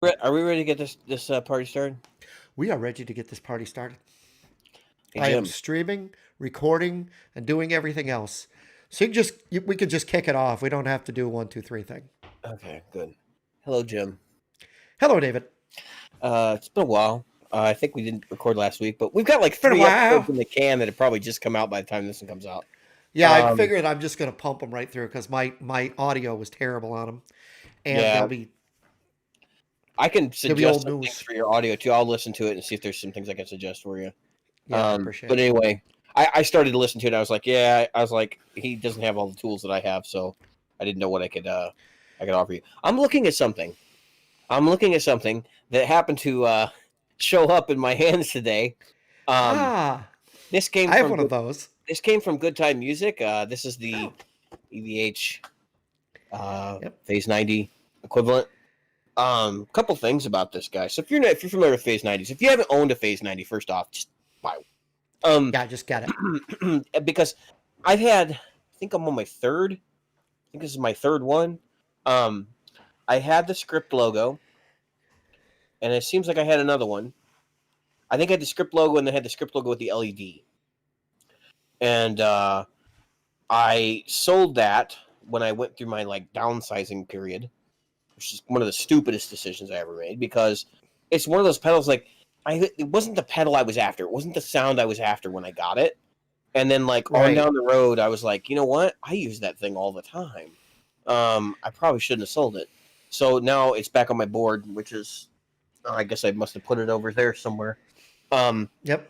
Are we ready to get this party started? We are ready to get this party started. Hey I am Jim. streaming, recording, and doing everything else. So we could just kick it off. We don't have to do a 1, 2, 3 thing. Okay, good. Hello, Jim. Hello, David. It's been a while. I think we didn't record last week, but we've got like Been a 3 episodes while. in the can that have probably just come out by the time this one comes out. Yeah, I Um, figured I'm just gonna pump them right through because my audio was terrible on them, and yeah, I can they'll be suggest old some things news. for your audio too. I'll listen to it and see if there's some things I can suggest for you. Yeah, I appreciate But it. anyway, I started to listen to it. I was like, yeah, I was like, he doesn't have all the tools that I have, so I didn't know what I could offer you. I'm looking at something that happened to show up in my hands today. Um, Ah, this came I have from one of those. Good Time Music. This is the Oh, EVH yep. Phase 90 equivalent. Couple things about this guy. So if you're familiar with Phase 90s, if you haven't owned a Phase 90, first off, just buy one. Yeah, I just got it. Because I think I'm on my third. I think this is my third one. Um, I had the script logo, and it seems like I had another one. I think I had the script logo, and then had the script logo with the LED. And I sold that when I went through my like downsizing period, which is one of the stupidest decisions I ever made because it's one of those pedals like it wasn't the pedal I was after. It wasn't the sound I was after when I got it. And then like on Right. down the road, I was like, you know what? I use that thing all the time. I probably shouldn't have sold it. So now it's back on my board, which is I guess I must have put it over there somewhere. Um, Yep.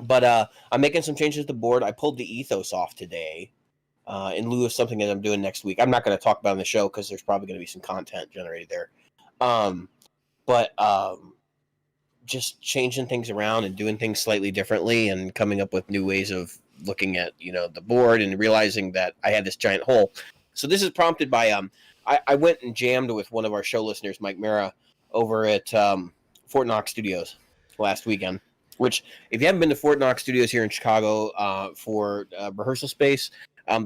but I'm making some changes to the board. I pulled the ethos off today in lieu of something that I'm doing next week. I'm not going to talk about on the show because there's probably going to be some content generated there. Um, but just changing things around and doing things slightly differently and coming up with new ways of looking at the board and realizing that I had this giant hole. So this is prompted by I went and jammed with one of our show listeners, Mike Mara, over at Fort Knox Studios last weekend. Which, if you haven't been to Fort Knox Studios here in Chicago for rehearsal space,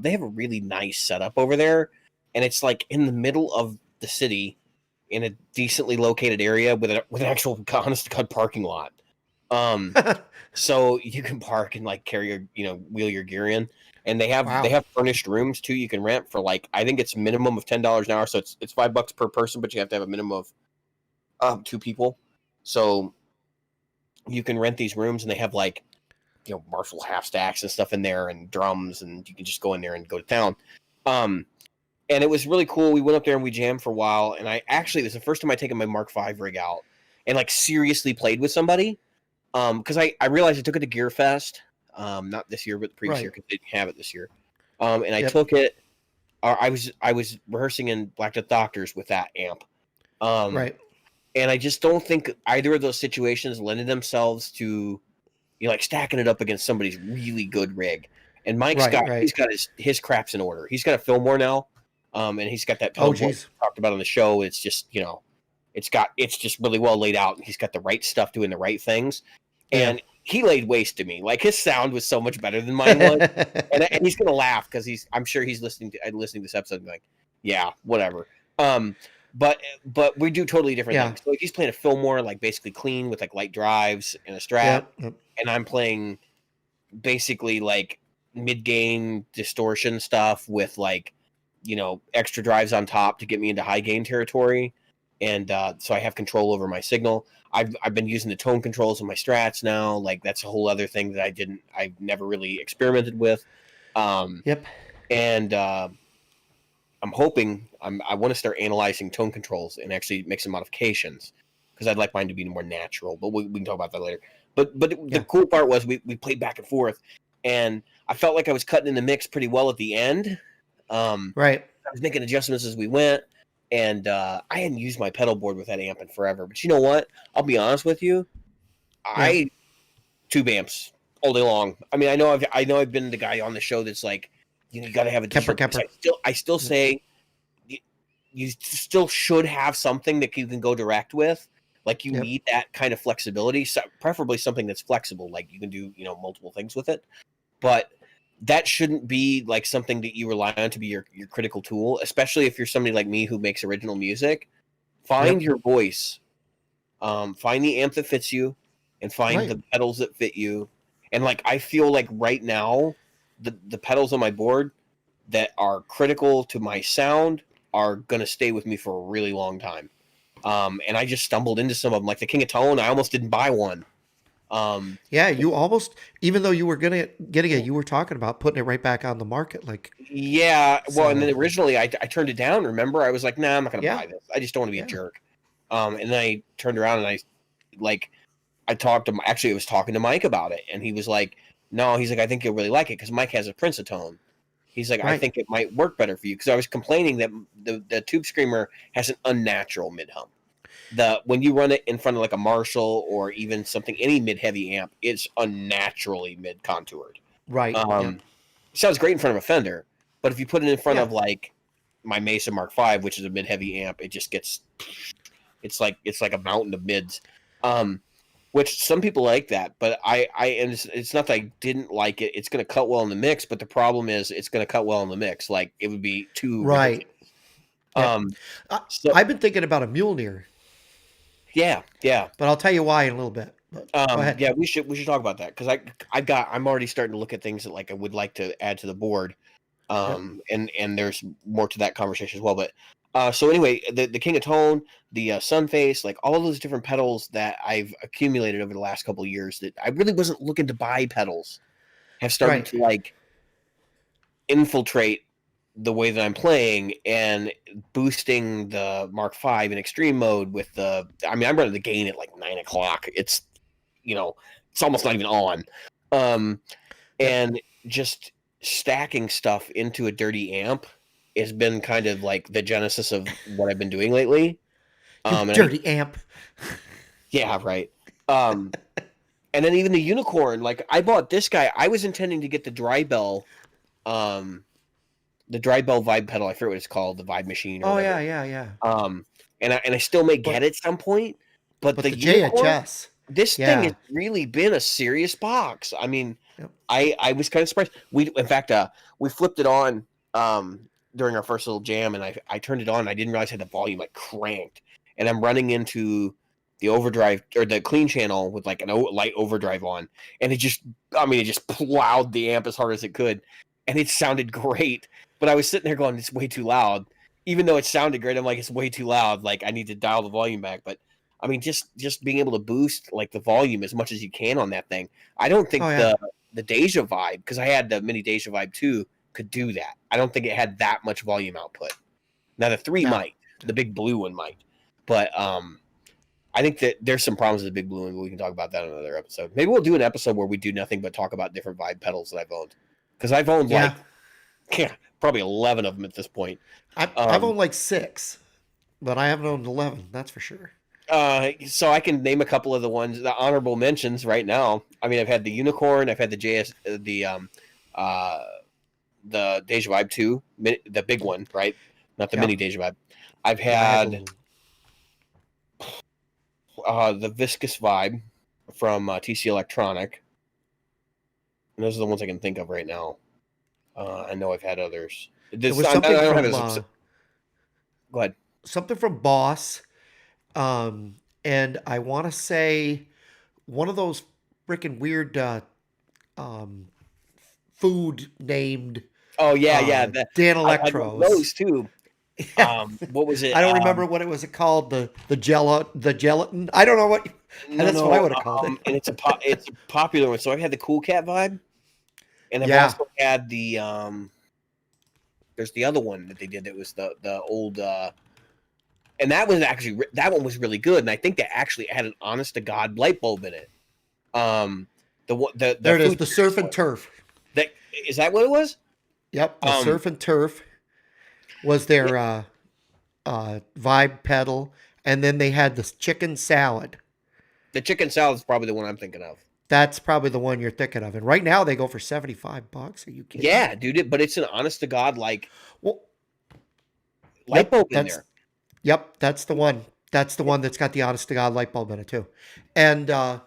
they have a really nice setup over there, and it's like in the middle of the city in a decently located area with an actual honest to god parking lot. Um, so you can park and like carry your wheel your gear in, and they Wow. have furnished rooms too. You can rent for like I think it's minimum of $10 an hour, so it's $5 per person, but you have to have a minimum of 2 people. So you can rent these rooms, and they have like Marshall half stacks and stuff in there, and drums, and you can just go in there and go to town. Um, and it was really cool. We went up there and we jammed for a while. And I actually, this is the first time I taken my Mark V rig out and like seriously played with somebody. Because I realized I took it to Gear Fest, not this year, but the previous year Right. because they didn't have it this year. And I Yep. took it. I was rehearsing in Black Death Doctors with that amp. Um, Right. and I just don't think either of those situations lended themselves to like stacking it up against somebody's really good rig. And Right. he's Right. got his craps in order. He's got a Fillmore now, and he's got that Oh, pedal board geez. we talked about on the show. It's just it's just really well laid out. And he's got the right stuff doing the right things, Yeah. and he laid waste to me. Like his sound was so much better than mine was, and he's gonna laugh because I'm sure he's listening to this episode and be like, yeah, whatever. Um, but we do totally different Yeah. things. So like, he's playing a Fillmore like basically clean with like light drives and a Strat, Yep. Yep. and I'm playing basically like mid gain distortion stuff with like extra drives on top to get me into high gain territory, and so I have control over my signal. I've been using the tone controls in my Strats now. Like that's a whole other thing that I've never really experimented with. Um, Yep. and I'm hoping I want to start analyzing tone controls and actually make some modifications because I'd like mine to be more natural. But we can talk about that later. But the Yeah. cool part was we played back and forth, and I felt like I was cutting in the mix pretty well at the end. Right. I was making adjustments as we went, and I hadn't used my pedal board with that amp in forever. But you know what? I'll be honest with you. Yeah. I tube amps all day long. I mean, I know I've been the guy on the show that's like, you got to have a Kemper. digital. Kemper. I still Yep. say you still should have something that you can go direct with. Like you Yep. need that kind of flexibility, so preferably something that's flexible, like you can do multiple things with it. But that shouldn't be like something that you rely on to be your critical tool, especially if you're somebody like me who makes original music. Find Yep. your voice Find the amp that fits you, and find Right. the pedals that fit you. And like I feel like right now, the pedals on my board that are critical to my sound are gonna stay with me for a really long time. And I just stumbled into some of them, like the King of Tone. I almost didn't buy one. Um, Yeah, you almost, even though you were getting it, you were talking about putting it right back on the market. Like, yeah, well, and so then originally I turned it down. Remember, I was like, "Nah, I'm not gonna yeah, buy this. I just don't want to be a yeah, jerk." And then I turned around and like I talked to actually I was talking to Mike about it, and he was like, "No," he's like, "I think you'll really like it because Mike has a Prince of Tone." He's like, "I right, think it might work better for you," because I was complaining that the Tube Screamer has an unnatural mid hum. When you run it in front of like a Marshall or even something any mid heavy amp, it's unnaturally mid contoured. right. Yep. Um, it sounds great in front of a Fender, but if you put it in front Yeah. of like my Mesa Mark V, which is a mid heavy amp, it just gets it's like a mountain of mids. Um, which some people like that, but I and it's not that I didn't like it. It's going to cut well in the mix, but the problem is it's going to cut well in the mix. Like it would be too ridiculous. Right. Yep. Um, I, so I've been thinking about a Mjolnir, yeah, yeah. but I'll tell you why in a little bit. But go ahead. Yeah, we should talk about that because I'm already starting to look at things that like I would like to add to the board. Yep. And there's more to that conversation as well. But so anyway, the King of Tone, the Sunface, like all of those different pedals that I've accumulated over the last couple of years that I really wasn't looking to buy pedals have started Right. to like infiltrate the way that I'm playing and boosting the Mark V in extreme mode with I mean, I'm running the gain at like 9 o'clock. It's, it's almost not even on. Um, Yep. and just stacking stuff into a dirty amp has been kind of like the genesis of what I've been doing lately. You And dirty amp. yeah, right. Um, and then even the unicorn, like I bought this guy. I was intending to get um, the dry bell vibe pedal. I forget what it's called, the vibe machine or Oh whatever. yeah, yeah, yeah. Um, and I still may get But it at some point. But but the the unicorn, JHS. this thing has Yeah. really been a serious box. I mean, Yep. I was kind of surprised. In fact, we flipped it on during our first little jam, and I turned it on. And I didn't realize I had the volume like cranked, and I'm running into the overdrive or the clean channel with like an light overdrive on, and it just plowed the amp as hard as it could, and it sounded great. But I was sitting there going, it's way too loud. Even though it sounded great, I'm like, it's way too loud. Like I need to dial the volume back. But I mean, just being able to boost like the volume as much as you can on that thing. I don't Oh think yeah. the Deja Vibe, because I had the mini Deja Vibe 2, could do that. I don't think it had that much volume output. Now the 3 No. might, the big blue one might, but I think that there's some problems with the big blue one. We can talk about that in another episode. Maybe we'll do an episode where we do nothing but talk about different vibe pedals that I've owned, because I've owned Yeah. like probably 11 of them at this point. I've owned like 6, but I haven't owned 11. That's for sure. So I can name a couple of the ones, the honorable mentions right now. I mean, I've had the Unicorn, I've had the uh, the Deja Vibe 2, the big one, right? Not the mini Yep. Deja Vibe. I've Yeah, I had the had little. the Viscous Vibe from TC Electronic. And those are the ones I can think of right now. I know I've had others. There This, was I don't have a. Go ahead. something from Boss, and I want to say one of those freaking weird um, food named Oh yeah, yeah. Dan I had one of Electros. those too. Yeah. What was it? I don't remember what it was called. The gelatin. I don't know what. No, That's what I no. would have called it. And it's a popular one. So I've had the Cool Cat Vibe, and I've Yeah. also had the There's the other one that they did that was the old. And that one was really good, and I think that actually had an honest to god light bulb in it. The There it is. food The surf and one. turf. That is that what it was? Yep. The Um, surf and turf was yeah, their vibe pedal, and then they had this chicken salad. the chicken salad is probably the one I'm thinking of. That's probably the one you're thinking of. And right now they go for $75. Are you kidding? Yeah, dude, but it's an honest to god like Well, light bulb in that's there. that's the one. That's the one that's got the honest to God light bulb in it too. And the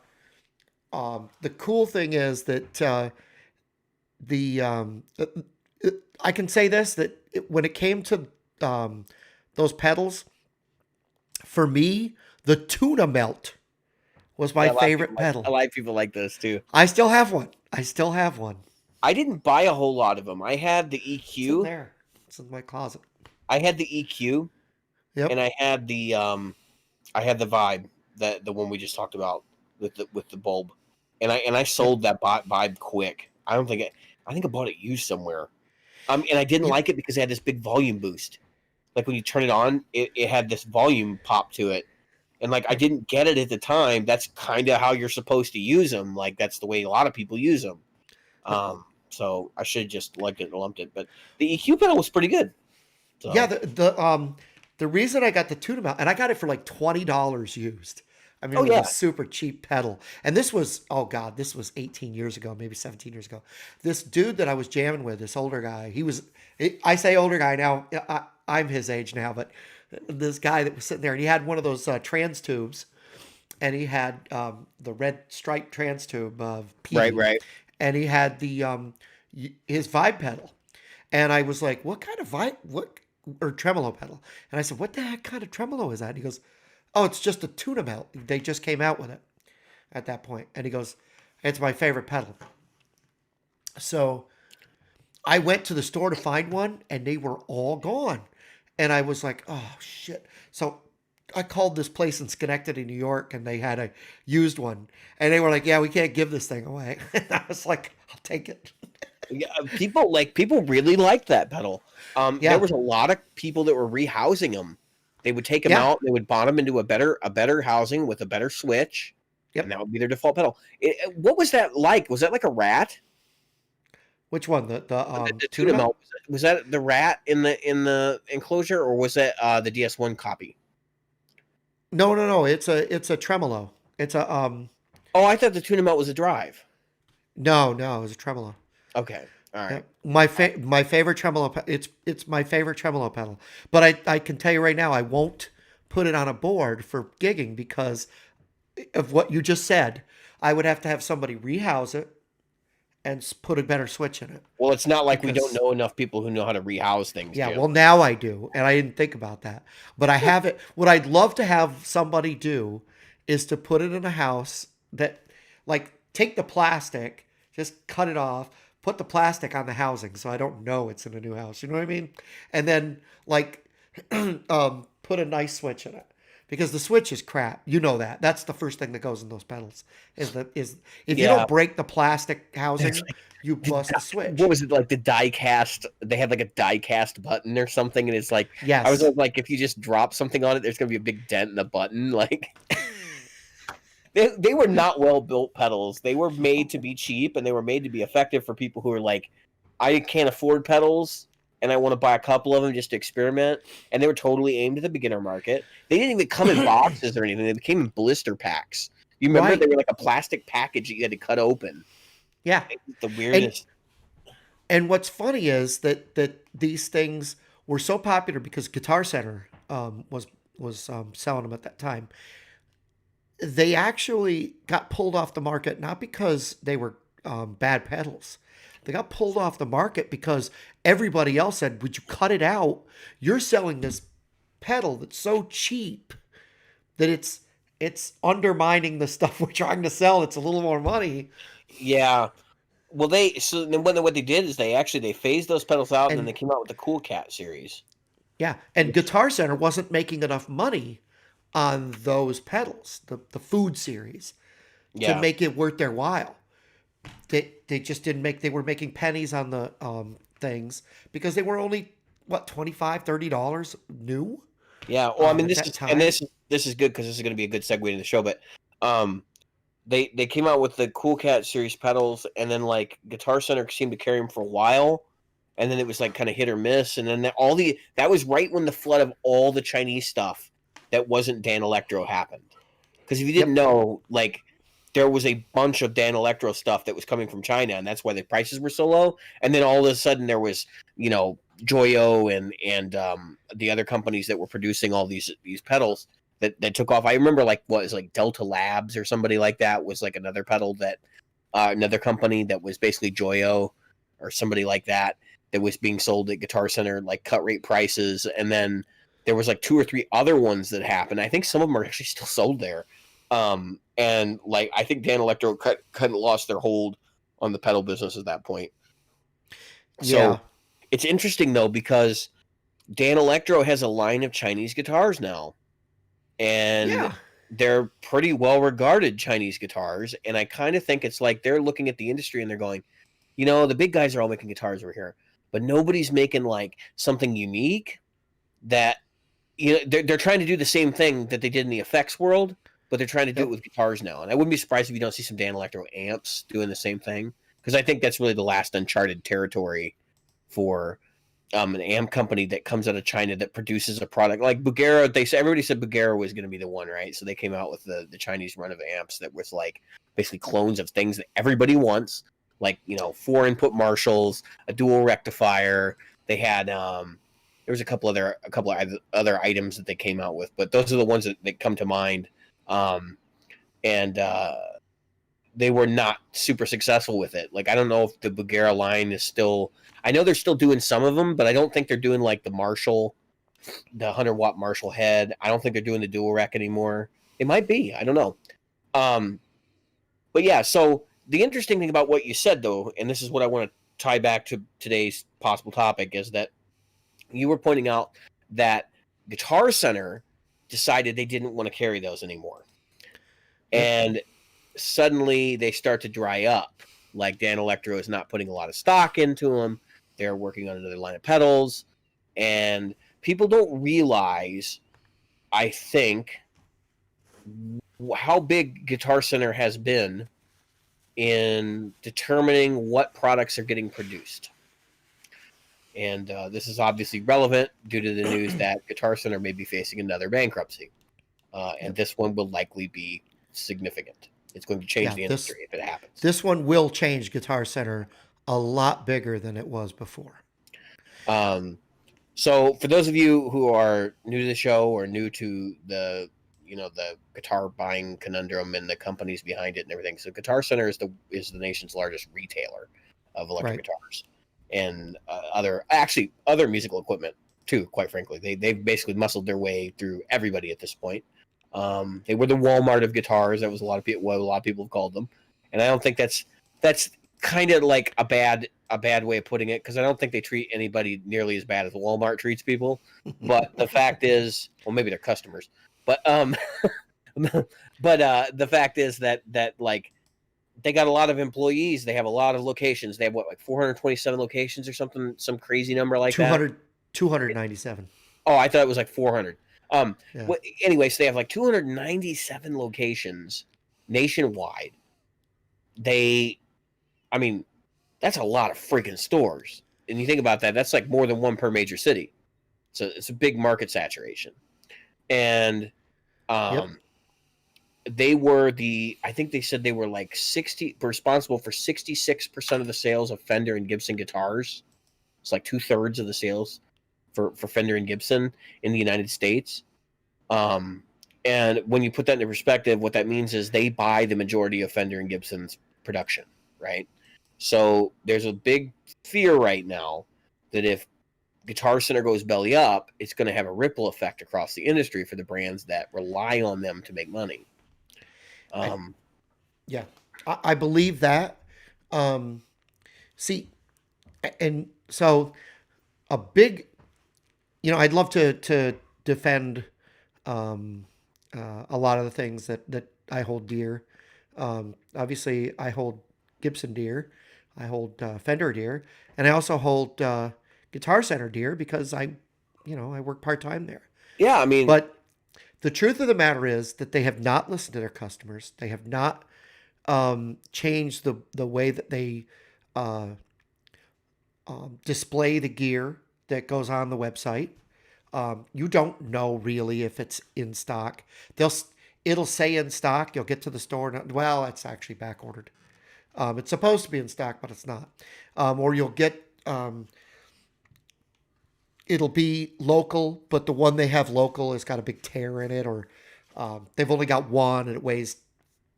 cool thing is that the I can say this when it came to those pedals, for me, The tuna melt was my Yeah, favorite a pedal. lot of people like those too. I still have one. I still have one. I didn't buy a whole lot of them. It's in there. It's in my closet. I had the EQ, and Yep. I had the Vibe, that the one we just talked about with the bulb, and I Yep. sold that Vibe quick. I think I bought it used somewhere. And I didn't You, like it because it had this big volume boost. Like when you turn it on, it had this volume pop to it, and like I yep. didn't get it at the time. That's kind of how you're supposed to use them. Like that's the way a lot of people use them. Yep. So I should have just liked it and lumped it. But the EQ pedal was pretty good. Yeah, So the reason I got the tuna mount, and I got it for like $20 used. I mean, oh it was a yeah, super cheap pedal. And this was, oh God, this was 18 years ago, maybe 17 years ago. This dude that I was jamming with, this older guy, I say older guy now, I'm his age now, but this guy that was sitting there, and he had one of those trans tubes, and he had the red striped trans tube of right, P, right. and he had his vibe pedal. And I was like, what kind of vibe, what, or tremolo pedal? And I said, what the heck kind of tremolo is that? And he goes, oh, it's just a tuna melt. They just came out with it at that point. And he goes, it's my favorite pedal. So I went to the store to find one and they were all gone. And I was like, oh, shit. So I called this place in Schenectady, New York, and they had a used one. And they were like, yeah, we can't give this thing away. And I was like, I'll take it. Yeah, people really liked that pedal. There Yeah. was a lot of people that were rehousing them. They would take them Yeah. out, they would bond them into a better housing with a better switch, and Yep. that would be their default pedal. What was that like? Was that like a rat? Which one? The The tuna tuna melt? melt, was that the rat in the enclosure, or was that the DS1 copy? No, no, no. It's a tremolo. It's a Oh, I thought the tuna melt was a drive. no, no. It was a tremolo. Okay, all Yeah. right. My favorite tremolo. It's my favorite tremolo pedal. But I can tell you right now, I won't put it on a board for gigging because of what you just said. I would have to have somebody rehouse it and put a better switch in it Well, it's not like we don't because know enough people who know how to rehouse things, yeah, Jim. well now I do, and I didn't think about that. But I have it. What I'd love to have somebody do is to put it in a house that, like, take the plastic, just cut it off, put the plastic on the housing, so I don't know it's in a new house. You know what I mean? And then like, put a nice switch in it because the switch is crap. You know that. That's the first thing that goes in those pedals. Is if you Yeah. don't break the plastic It's housing, you bust the switch. what was it like, the die cast? They had like a die cast button or something, and it's like I was Yes. always like, if you just drop something on it, there's gonna be a big dent in the button. Like they were not well built pedals. They were made to be cheap, and they were made to be effective for people who are like, I can't afford pedals, and I want to buy a couple of them just to experiment. And they were totally aimed at the beginner market. They didn't even come in boxes or anything. They came in blister packs. You remember Right. they were like a plastic package that you had to cut open. Yeah. The And weirdest. And what's funny is that these things were so popular because Guitar Center was selling them at that time. They actually got pulled off the market not because they were bad pedals. They got pulled off the market because everybody else said, "Would you cut it out? You're selling this pedal that's so cheap that it's undermining the stuff we're trying to sell. It's a little more money." Yeah. Well, so then what they did is they phased those pedals out, and then And they came out with the Cool Cat series. yeah, and Guitar Center wasn't making enough money on those pedals, the food series, to Yeah, make it worth their while. They just didn't make. They were making pennies on the things because they were only what $25-$30 new yeah. Well, I mean, at that time. this is good because this is going to be a good segue into the show. But um, they came out with the Cool Cat series pedals, and then like Guitar Center seemed to carry them for a while, and then it was like kind of hit or miss, and then that was right when the flood of all the Chinese stuff that wasn't Dan Electro happened. Because if you didn't Yep, know, like there was a bunch of Dan Electro stuff that was coming from China, and that's why the prices were so low. And then all of a sudden, there was Joyo and the other companies that were producing all these pedals that took off. I remember like what is like Delta Labs or somebody like that was like another pedal that another company that was basically Joyo or somebody like that that was being sold at Guitar Center like cut rate prices, and then there was like two or three other ones that happened. I think some of them are actually still sold there. And like I think Dan Electro kind of lost their hold on the pedal business at that point. Yeah. So it's interesting though because Dan Electro has a line of Chinese guitars now, and Yeah. they're pretty well regarded Chinese guitars. And I kind of think it's like they're looking at the industry and they're going, the big guys are all making guitars over here, but nobody's making like something unique that they're trying to do the same thing that they did in the effects world, but they're trying to do it Yep. with guitars now. And I wouldn't be surprised if you don't see some Dan Electro amps doing the same thing, because I think that's really the last uncharted territory for an amp company that comes out of China that produces a product like Bugera. Everybody said Bugera was going to be the one, right? So they came out with the Chinese run of amps that was like basically clones of things that everybody wants, like 4 input Marshalls, a dual rectifier. They had there was a couple of other items that they came out with, but those are the ones that come to mind. And they were not super successful with it. Like I don't know if the Bugera line is still. I know they're still doing some of them, but I don't think they're doing like the Marshall, the 100-watt Marshall head. I don't think they're doing the dual rec anymore. It might be. I don't know. But yeah. So the interesting thing about what you said, though, and this is what I want to tie back to today's possible topic, is that you were pointing out that Guitar Center decided they didn't want to carry those anymore, Yep. and suddenly they start to dry up. Like Dan Electro is not putting a lot of stock into them. They're working on another line of pedals, and people don't realize, I think, how big Guitar Center has been in determining what products are getting produced. And this is obviously relevant due to the news that Guitar Center may be facing another bankruptcy. And Yep. this one will likely be significant. It's going to change Yeah. the This industry if it happens. this one will change Guitar Center a lot bigger than it was before. Um, so for those of you who are new to the show or new to the guitar buying conundrum and the companies behind it and everything, so Guitar Center is the nation's largest retailer of electric Right. guitars and other musical equipment too. Quite frankly, they've basically muscled their way through everybody at this point. They were the Walmart of guitars. That was what a lot of people have called them, and I don't think that's kind of like a bad way of putting it, because I don't think they treat anybody nearly as bad as Walmart treats people. But the fact is, well, maybe they're customers, but the fact is that like they got a lot of employees. They have a lot of locations. They have like 427 locations or something, some crazy number like that. 200, 297. Oh, I thought it was like 400. Yeah. Anyway, so they have like 297 locations nationwide. I mean, that's a lot of freaking stores. And you think about that, that's like more than one per major city. So it's a big market saturation. And Yep. I think they said they were like responsible for 66% of the sales of Fender and Gibson guitars. It's like 2/3 of the sales for Fender and Gibson in the United States. And when you put that into perspective, what that means is they buy the majority of Fender and Gibson's production, right? So there's a big fear right now that if Guitar Center goes belly up, it's going to have a ripple effect across the industry for the brands that rely on them to make money. I, yeah. I believe that. Um, see, and so a big, I'd love to defend a lot of the things that I hold dear. Obviously, I hold Gibson dear, I hold Fender dear, and I also hold Guitar Center dear because I work part time there. Yeah, I mean, But the truth of the matter is that they have not listened to their customers. They have not changed the way that they uh, display the gear that goes on the website. You don't know really if it's in stock. It'll say in stock. You'll get to the store and well, it's actually back ordered. It's supposed to be in stock, but it's not. Or you'll get it'll be local, but the one they have local has got a big tear in it, or they've only got one and it weighs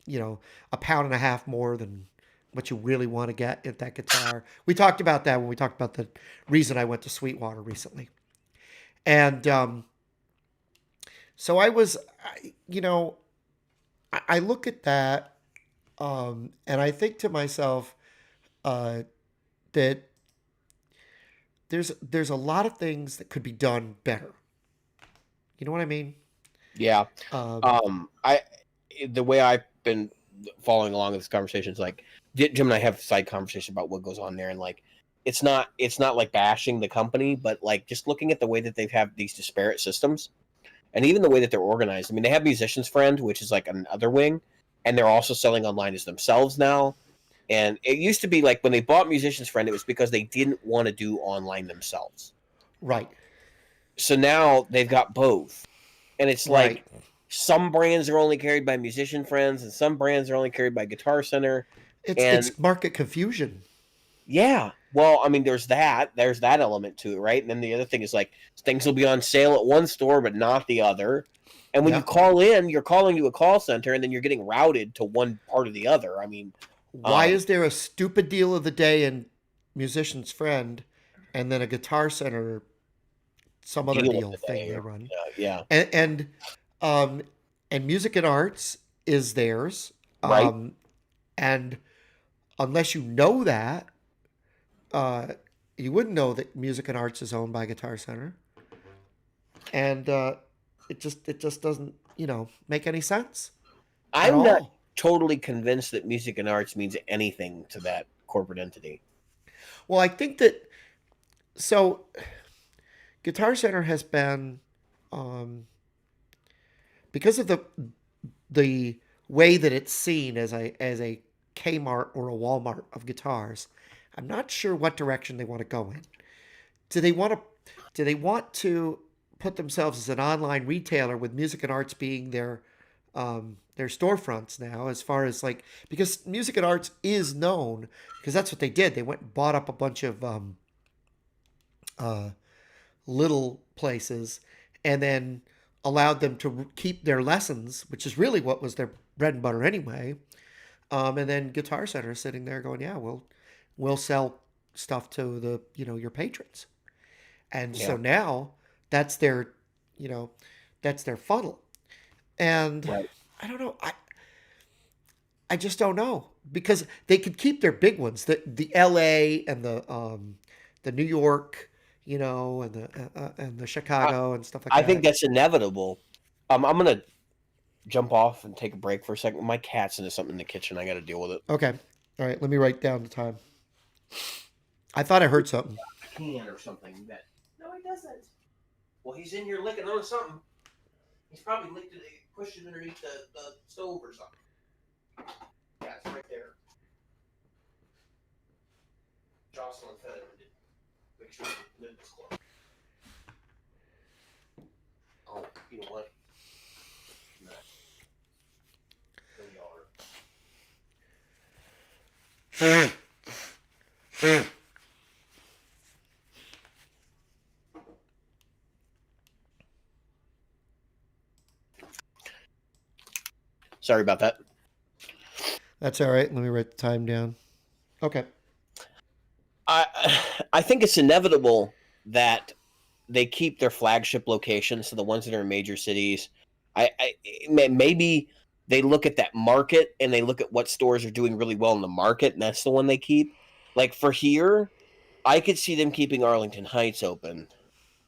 a pound and a half more than what you really want to get at that guitar. We talked about that when we talked about the reason I went to Sweetwater recently. And So I was, you know, I look at that, and I think to myself uh, that there's a lot of things that could be done better. You know what I mean? Yeah. Um, I the way I've been following along with this conversation is like Jim and I have side conversation about what goes on there, and like it's not like bashing the company, but like just looking at the way that they've have these disparate systems, and even the way that they're organized. I mean, they have Musicians Friend, which is like another wing, and they're also selling online as themselves now. And it used to be like when they bought Musicians Friend, it was because they didn't want to do online themselves. right, So now they've got both, and it's right. like some brands are only carried by musician friends and some brands are only carried by Guitar Center. And It's market confusion. yeah, well, I mean, there's that element to it, right? And then the other thing is like things will be on sale at one store but not the other. And when you Yeah. call in, you're calling to a call center and then you're getting routed to one part or the other. I mean, Why um is there a stupid deal of the day in Musician's Friend, and then a Guitar Center some other deal of deal the thing day they or run? yeah, And um, and Music and Arts is theirs. right. And unless you know that, uh, you wouldn't know that Music and Arts is owned by Guitar Center, and it just doesn't make any sense at I'm not all. totally convinced that music and arts means anything to that corporate entity. Well, I think that so Guitar Center has been um, because of the way that it's seen as a Kmart or a Walmart of guitars. I'm not sure what direction they want to go in. Do they want to put themselves as an online retailer with Music and Arts being their storefronts now, as far as like, because Music and Arts is known because that's what they did. They went and bought up a bunch of uh, little places and then allowed them to keep their lessons, which is really what was their bread and butter anyway. And then Guitar Center is sitting there going, "Yeah, we'll sell stuff to the your patrons." And Yeah, so now that's their you know that's their funnel. And right. I don't know. I just don't know because they could keep their big ones, the L.A. and the New York, and the I, Chicago and stuff like I think that. that's inevitable. I'm gonna jump off and take a break for a second. My cat's into something in the kitchen. I got to deal with it. Okay, all right. Let me write down the time. I thought I heard something. A can or something. That no, he doesn't. Well, he's in here licking on something. He's probably licked it, pushed it underneath the stove or something. Yeah, it's right there. Jocelyn fed him. Make sure the lid was closed. Oh, you know what? No, no yard. Sorry about that. That's all right. Let me write the time down. Okay. I think it's inevitable that they keep their flagship locations, so the ones that are in major cities. I maybe they look at that market and they look at what stores are doing really well in the market, and that's the one they keep. Like for here, I could see them keeping Arlington Heights open,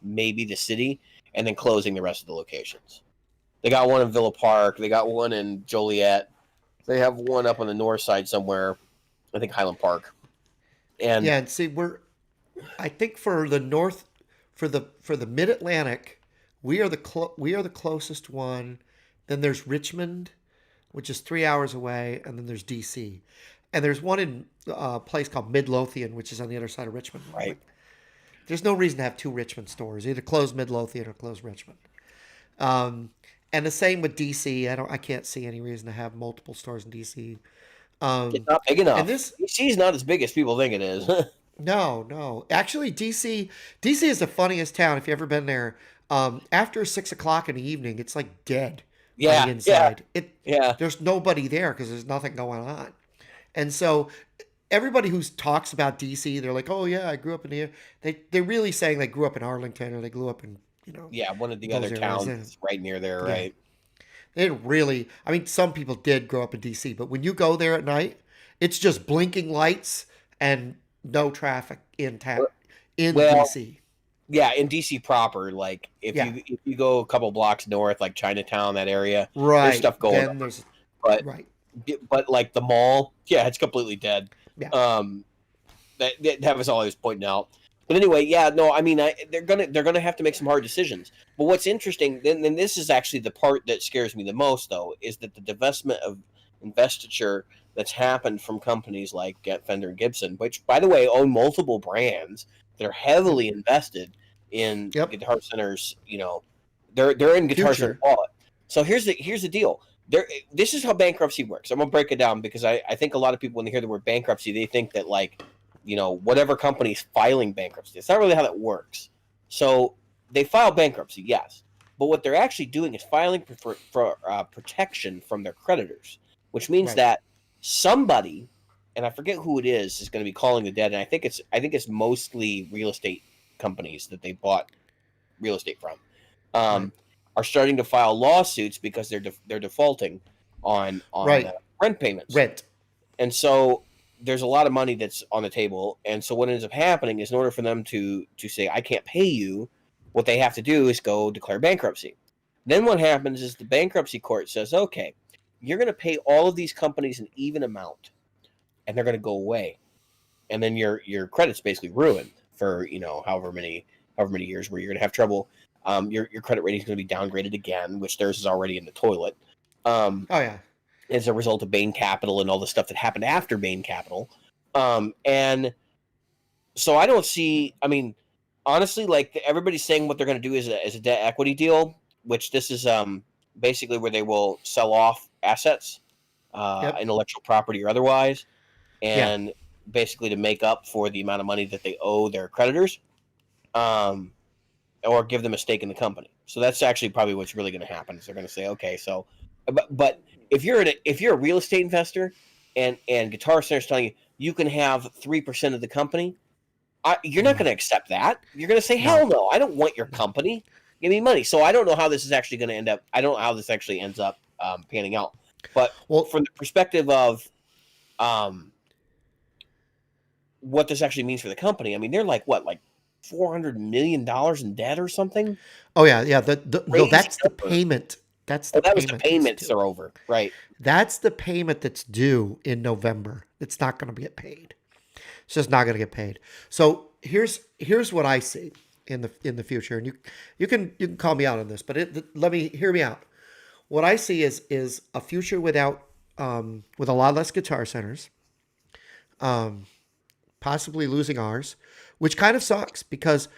maybe the city, and then closing the rest of the locations. They got one in Villa Park. They got one in Joliet. They have one up on the north side somewhere. I think Highland Park. And Yeah, and see, I think for the north, for the Mid Atlantic, we are the closest one. Then there's Richmond, which is 3 hours away, and then there's DC, and there's one in a place called Midlothian, which is on the other side of Richmond. right, Like, there's no reason to have two Richmond stores. Either close Midlothian or close Richmond. Um, and the same with DC. I can't see any reason to have multiple stores in DC. it's Um, not big and enough. this DC is not as big as people think it is. No. Actually, DC is the funniest town if you ever been there. After 6 o'clock in the evening, it's like dead on the Yeah, yeah, inside. yeah. There's nobody there because there's nothing going on. And so everybody who talks about DC, they're like, "Oh yeah, I grew up in here." They're really saying they grew up in Arlington or they grew up in you know, Yeah, one of the other those areas. towns And is right near there, yeah, right? they didn't really. I mean, some people did grow up in DC, but when you go there at night, it's just blinking lights and no traffic in in Well, DC. yeah, in DC proper, like Yeah, if you go a couple blocks north, like Chinatown, that area, there's right. stuff going Then on. there's But right. like the mall, yeah, it's completely dead. Yeah, Um, that was all I was pointing out. But anyway, yeah, no, I mean, they're gonna have to make some hard decisions. But what's interesting, then this is actually the part that scares me the most, though, is that the divestment of investiture that's happened from companies like Fender and Gibson, which, by the way, own multiple brands that are yep, heavily invested in yep. Guitar Center's. They're in Guitar Center Future, wallet. So here's the deal. This is how bankruptcy works. I'm gonna break it down because I think a lot of people when they hear the word bankruptcy, they think that like whatever company's filing bankruptcy. It's not really how that works. So they file bankruptcy, yes, but what they're actually doing is filing for protection from their creditors, which means right, that somebody, and I forget who it is going to be calling the dead, and I think it's mostly real estate companies that they bought real estate from, right, um, are starting to file lawsuits because they're defaulting on right. rent payments. Rent, And so there's a lot of money that's on the table. And so what ends up happening is in order for them to say I can't pay you, what they have to do is go declare bankruptcy. Then what happens is the bankruptcy court says, okay, you're going to pay all of these companies an even amount, and they're going to go away. And then your credit's basically ruined for however many years where you're going to have trouble. Your credit rating is going to be downgraded again, which theirs is already in the toilet. Um, oh yeah, as a result of Bain Capital and all the stuff that happened after Bain Capital. And so I don't see. I mean, honestly, like everybody's saying, what they're going to do is a debt equity deal, which this is basically where they will sell off assets, yep, intellectual property or otherwise, yeah. and basically to make up for the amount of money that they owe their creditors. Um, or give them a stake in the company. So that's actually probably what's really going to happen. Is they're going to say, okay, so, but if you're a real estate investor, and Guitar Center is telling you you can have 3% of the company, you're not No, going to accept that. You're going to say, no, hell no, I don't want your no. company. Give me money. So I don't know how this is actually going to end up. I don't know how this actually ends up panning out. But Well, from the perspective of um, what this actually means for the company, I mean, they're like what, like $400 million in debt or something? oh yeah, yeah. No, Crazy that's the number. payment. That's Oh, the that was the payment that's payments due. are over, right? That's the payment that's due in November. It's not going to get paid. It's just not going to get paid. So here's what I see in the future, and you can call me out on this, but let me hear me out. What I see is a future without with a lot less guitar centers, possibly losing ours, which kind of sucks because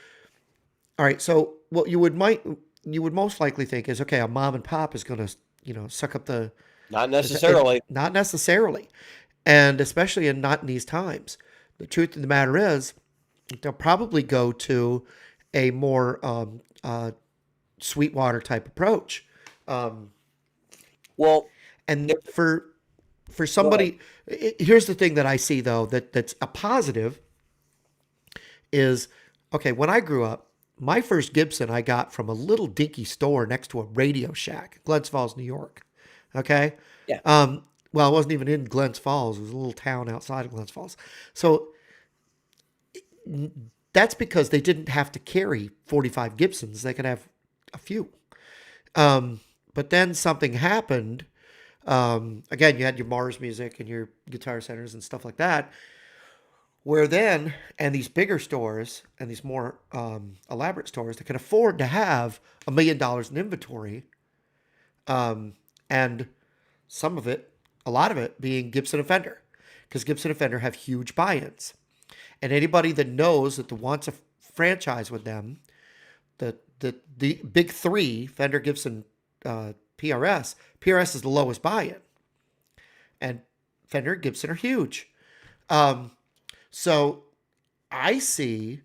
all right. So what you would most likely think is okay, a mom and pop is going to suck up the Not it, necessarily. not necessarily, and especially in not in these times. The truth of the matter is, they'll probably go to a more Sweetwater type approach. Um, Well, and there, for go ahead. somebody, here's the thing that I see though that's a positive is okay. When I grew up, my first Gibson I got from a little dinky store next to a Radio Shack, in Glens Falls, New York. Okay. Yeah. Well, it wasn't even in Glens Falls. It was a little town outside of Glens Falls. So that's because they didn't have to carry 45 Gibsons. They could have a few. But then something happened. Again, you had your Mars Music and your Guitar Centers and stuff like that. Where then, and these bigger stores and these more elaborate stores that can afford to have $1 million in inventory, and some of it, a lot of it being Gibson and Fender, because Gibson and Fender have huge buy-ins. And anybody that knows that wants a franchise with them, the big three, Fender, Gibson, PRS is the lowest buy-in, and Fender and Gibson are huge. Um, so I see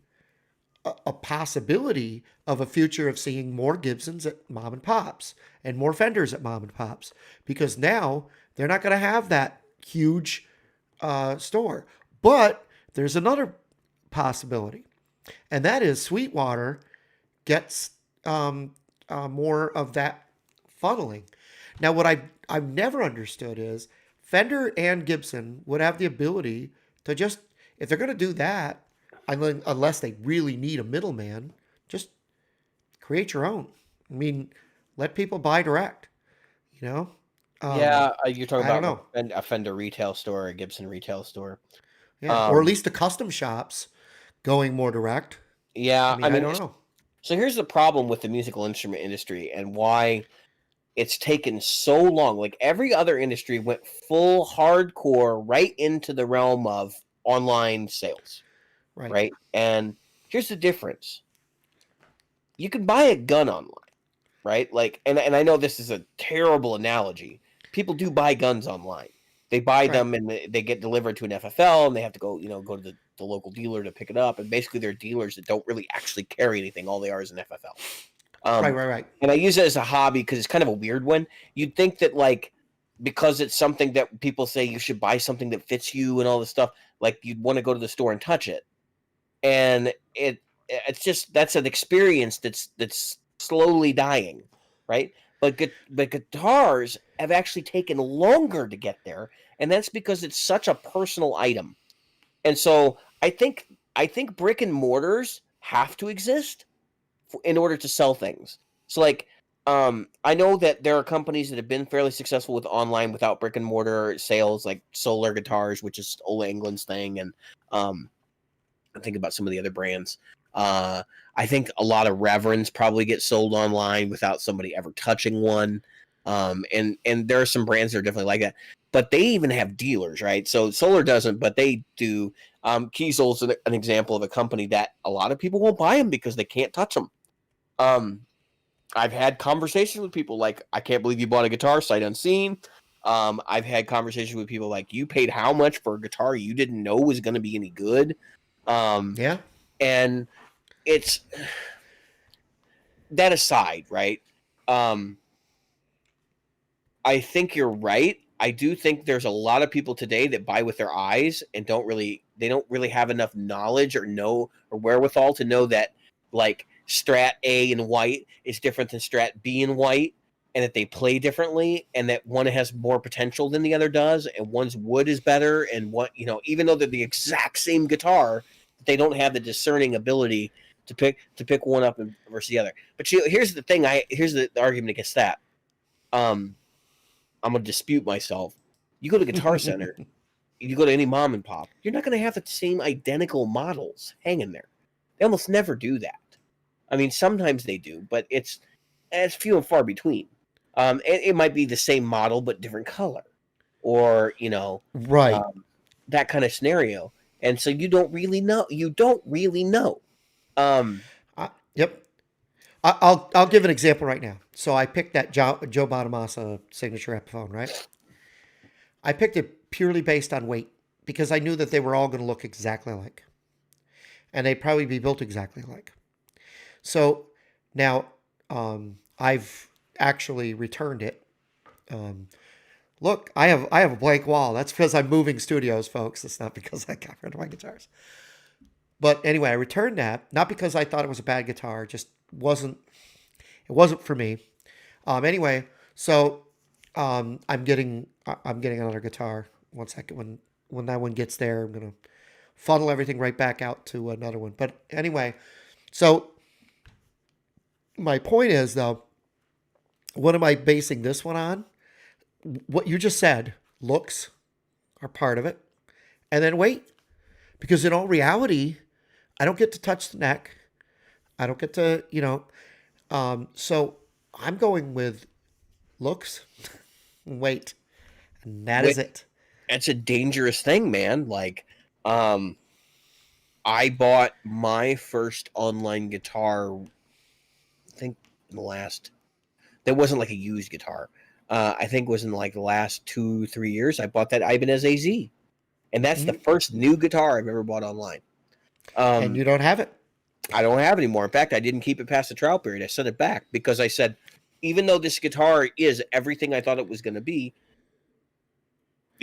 a possibility of a future of seeing more Gibsons at mom and pops and more Fenders at mom and pops because now they're not going to have that huge store. But there's another possibility, and that is Sweetwater gets more of that funneling. Now, what I've never understood is Fender and Gibson would have the ability to just, if they're going to do that, unless they really need a middleman, just create your own. I mean, let people buy direct. You know, um, Yeah, you're talking I don't about like know. a Fender retail store, a Gibson retail store. Yeah, or at Um, least the custom shops going more direct. I yeah, I mean, I mean, don't know. so here's the problem with the musical instrument industry and why it's taken so long. Like every other industry went full hardcore right into the realm of online sales, Right, right? And here's the difference. You can buy a gun online, right? Like and I know this is a terrible analogy. People do buy guns online. They buy right, them and they get delivered to an FFL and they have to go, go to the local dealer to pick it up. And basically they're dealers that don't really actually carry anything. All they are is an FFL. right, Um, right, right. and I use it as a hobby because it's kind of a weird one. You'd think that like because it's something that people say you should buy something that fits you and all this stuff, like you'd want to go to the store and touch it. And it's just that's an experience that's slowly dying, right? But guitars have actually taken longer to get there, and that's because it's such a personal item. And so I think brick and mortars have to exist in order to sell things. So like I know that there are companies that have been fairly successful with online without brick and mortar sales, like Solar Guitars, which is Ola England's thing, and um I think about some of the other brands. Uh, I think a lot of Reverends probably get sold online without somebody ever touching one. And there are some brands that are definitely like that, but they even have dealers, right? So Solar doesn't, but they do. Kiesel's an example of a company that a lot of people won't buy them because they can't touch them. Um, I've had conversations with people like, I can't believe you bought a guitar sight unseen. I've had conversations with people like, you paid how much for a guitar you didn't know was going to be any good? Um, Yeah, and it's that aside, right? Um, I think you're right. I do think there's a lot of people today that buy with their eyes and don't really have enough knowledge or know or wherewithal to know that like Strat A in white is different than Strat B in white, and that they play differently, and that one has more potential than the other does, and one's wood is better, and what even though they're the exact same guitar, they don't have the discerning ability to pick one up versus the other. But here's the thing. Here's the argument against that. Um, I'm gonna dispute myself. You go to Guitar Center, you go to any mom and pop, you're not gonna have the same identical models hanging there. They almost never do that. I mean, sometimes they do, but it's few and far between. It might be the same model but different color, or right. um, that kind of scenario. And so you don't really know. You don't really know. Yep. I'll give an example right now. So I picked that Joe Bonamassa signature Epiphone, right? I picked it purely based on weight because I knew that they were all going to look exactly alike, and they'd probably be built exactly alike. So now I've actually returned it. Um, Look, I have a blank wall. That's because I'm moving studios, folks. It's not because I got rid of my guitars. But anyway, I returned that not because I thought it was a bad guitar. It just wasn't. It wasn't for me. Anyway, so I'm getting another guitar. One second. When that one gets there, I'm gonna funnel everything right back out to another one. But anyway, so my point is though, what am I basing this one on? What you just said. Looks are part of it, and then weight. Because in all reality, I don't get to touch the neck. I don't get to, so I'm going with looks, weight, and that is it. It's a dangerous thing, man. Like, um, I bought my first online guitar, I think in the last, that wasn't like a used guitar. I think it was in like the last 2-3 years. I bought that Ibanez AZ. And that's the Mhm. first new guitar I've ever bought online. And Um, you don't have it. I don't have it anymore. In fact, I didn't keep it past the trial period. I sent it back because I said, even though this guitar is everything I thought it was going to be,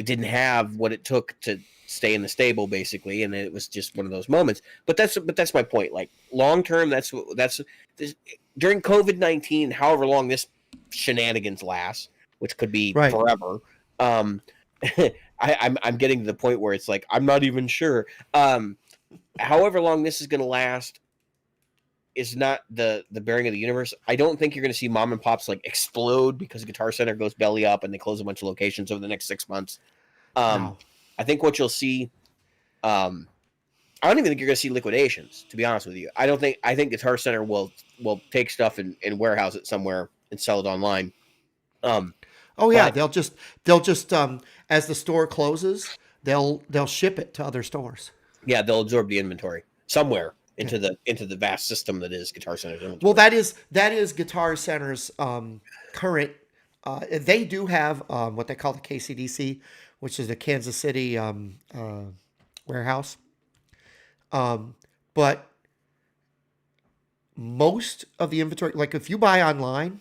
it didn't have what it took to stay in the stable, basically, and it was just one of those moments. But that's my point. Like long term, that's this, during COVID-19, however long this shenanigans lasts, which could be Right. forever. Um, I'm getting to the point where it's like I'm not even sure. However long this is going to last is not the bearing of the universe. I don't think you're going to see mom and pops like explode because Guitar Center goes belly up and they close a bunch of locations over the next 6 months. No. I think what you'll see, I don't even think you're going to see liquidations. To be honest with you, I think Guitar Center will take stuff and warehouse it somewhere and sell it online. Oh yeah, But they'll just as the store closes, they'll ship it to other stores. yeah, they'll absorb the inventory somewhere Yeah. into the vast system that is Guitar Center's inventory. Well, that is Guitar Center's current. They do have what they call the KCDC, which is the Kansas City warehouse. But most of the inventory, like if you buy online,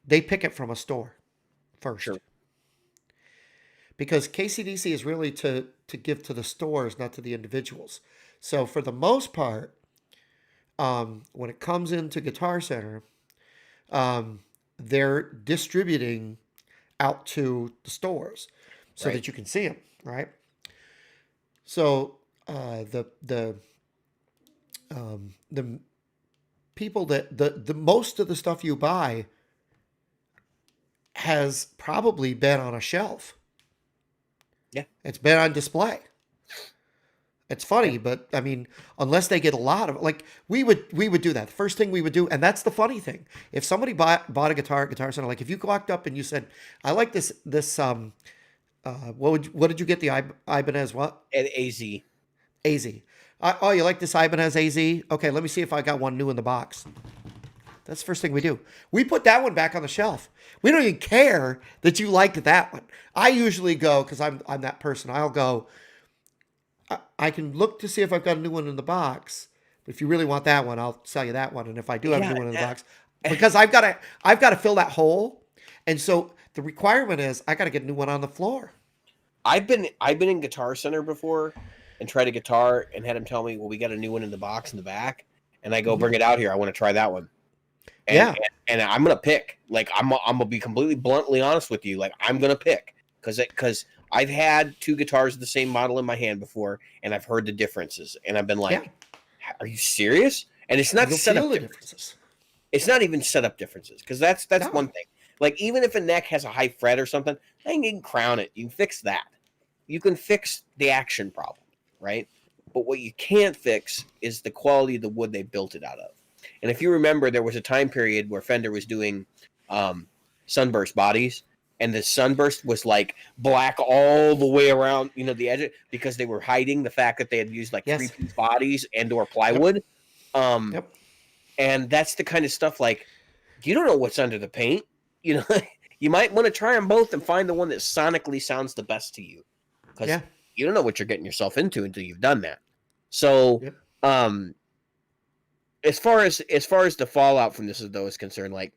they pick it from a store first. Sure. Because KCDC is really to give to the stores, not to the individuals. So for the most part, when it comes into Guitar Center, they're distributing out to the stores so Right. that you can see them, right? So the people that the most of the stuff you buy has probably been on a shelf. Yeah. It's been on display. It's Yeah. funny, but I mean, unless they get a lot of like we would do that. The first thing we would do, and that's the funny thing. If somebody bought a guitar at Guitar Center, like if you walked up and you said, "I like this what did you get the Ibanez what And AZ. AZ? Oh, you like this Ibanez AZ? Okay, let me see if I got one new in the box." That's the first thing we do. We put that one back on the shelf. We don't even care that you liked that one. I usually go because I'm that person. I'll go. I can look to see if I've got a new one in the box. But if you really want that one, I'll sell you that one. And if I do have a Yeah. new one in the box, because I've got to fill that hole. And so the requirement is I got to get a new one on the floor. I've been in Guitar Center before and tried a guitar and had him tell me, "Well, we got a new one in the box in the back," and I go, "Bring it out here. I want to try that one." And, Yeah. and I'm gonna pick. Like I'm gonna be completely bluntly honest with you. Like I'm gonna pick because I've had two guitars of the same model in my hand before, and I've heard the differences, and I've been like, Yeah. "Are you serious?" And it's not You'll setup feel the differences. differences. It's not even setup differences because that's No. one thing. Like even if a neck has a high fret or something, then you can crown it. You can fix that. You can fix the action problem, right? But what you can't fix is the quality of the wood they built it out of. And if you remember, there was a time period where Fender was doing sunburst bodies, and the sunburst was like black all the way around, the edge, because they were hiding the fact that they had used like Yes. 3-piece bodies and or Yep. plywood. Yep. And that's the kind of stuff like you don't know what's under the paint. You might want to try them both and find the one that sonically sounds the best to you, because Yeah. you don't know what you're getting yourself into until you've done that. So, Yep. as far as the fallout from this though is concerned, like,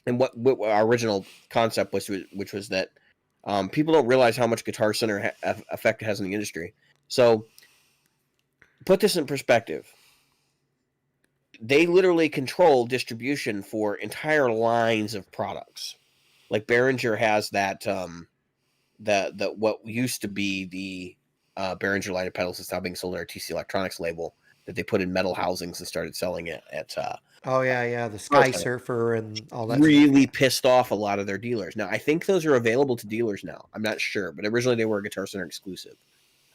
and what our original concept was, which was that people don't realize how much Guitar Center effect it has in the industry. So, put this in perspective. They literally control distribution for entire lines of products. Like Behringer has that the what used to be the Behringer line of pedals that's now being sold on our TC Electronics label, that they put in metal housings and started selling it at Oh yeah. The Sky Surfer and all that. really pissed off a lot of their dealers. Now I think those are available to dealers now. I'm not sure, but originally they were a Guitar Center exclusive.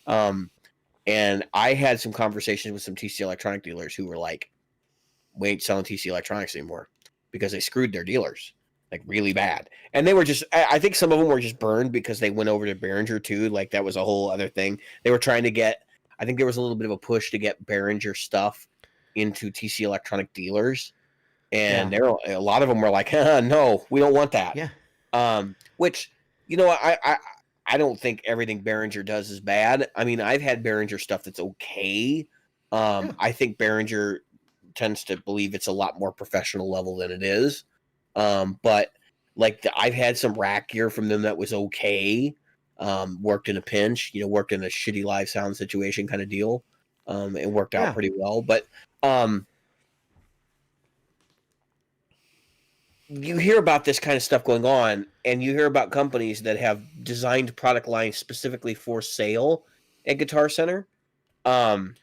And I had some conversations with some TC Electronic dealers who were like, "We ain't selling TC Electronics anymore," because they screwed their dealers like really bad. And they were just, I think some of them were just burned because they went over to Behringer too. Like that was a whole other thing. They were trying to get, I think there was a little bit of a push to get Behringer stuff into TC Electronic dealers. And Yeah. a lot of them were like, "No, we don't want that." Yeah. Which, I don't think everything Behringer does is bad. I mean, I've had Behringer stuff that's okay. Yeah. I think Behringer tends to believe it's a lot more professional level than it is. But like I've had some rack gear from them that was okay. Worked in a pinch, worked in a shitty live sound situation kind of deal. It worked out Yeah. pretty well. But um, you hear about this kind of stuff going on, and you hear about companies that have designed product lines specifically for sale at Guitar Center. Um,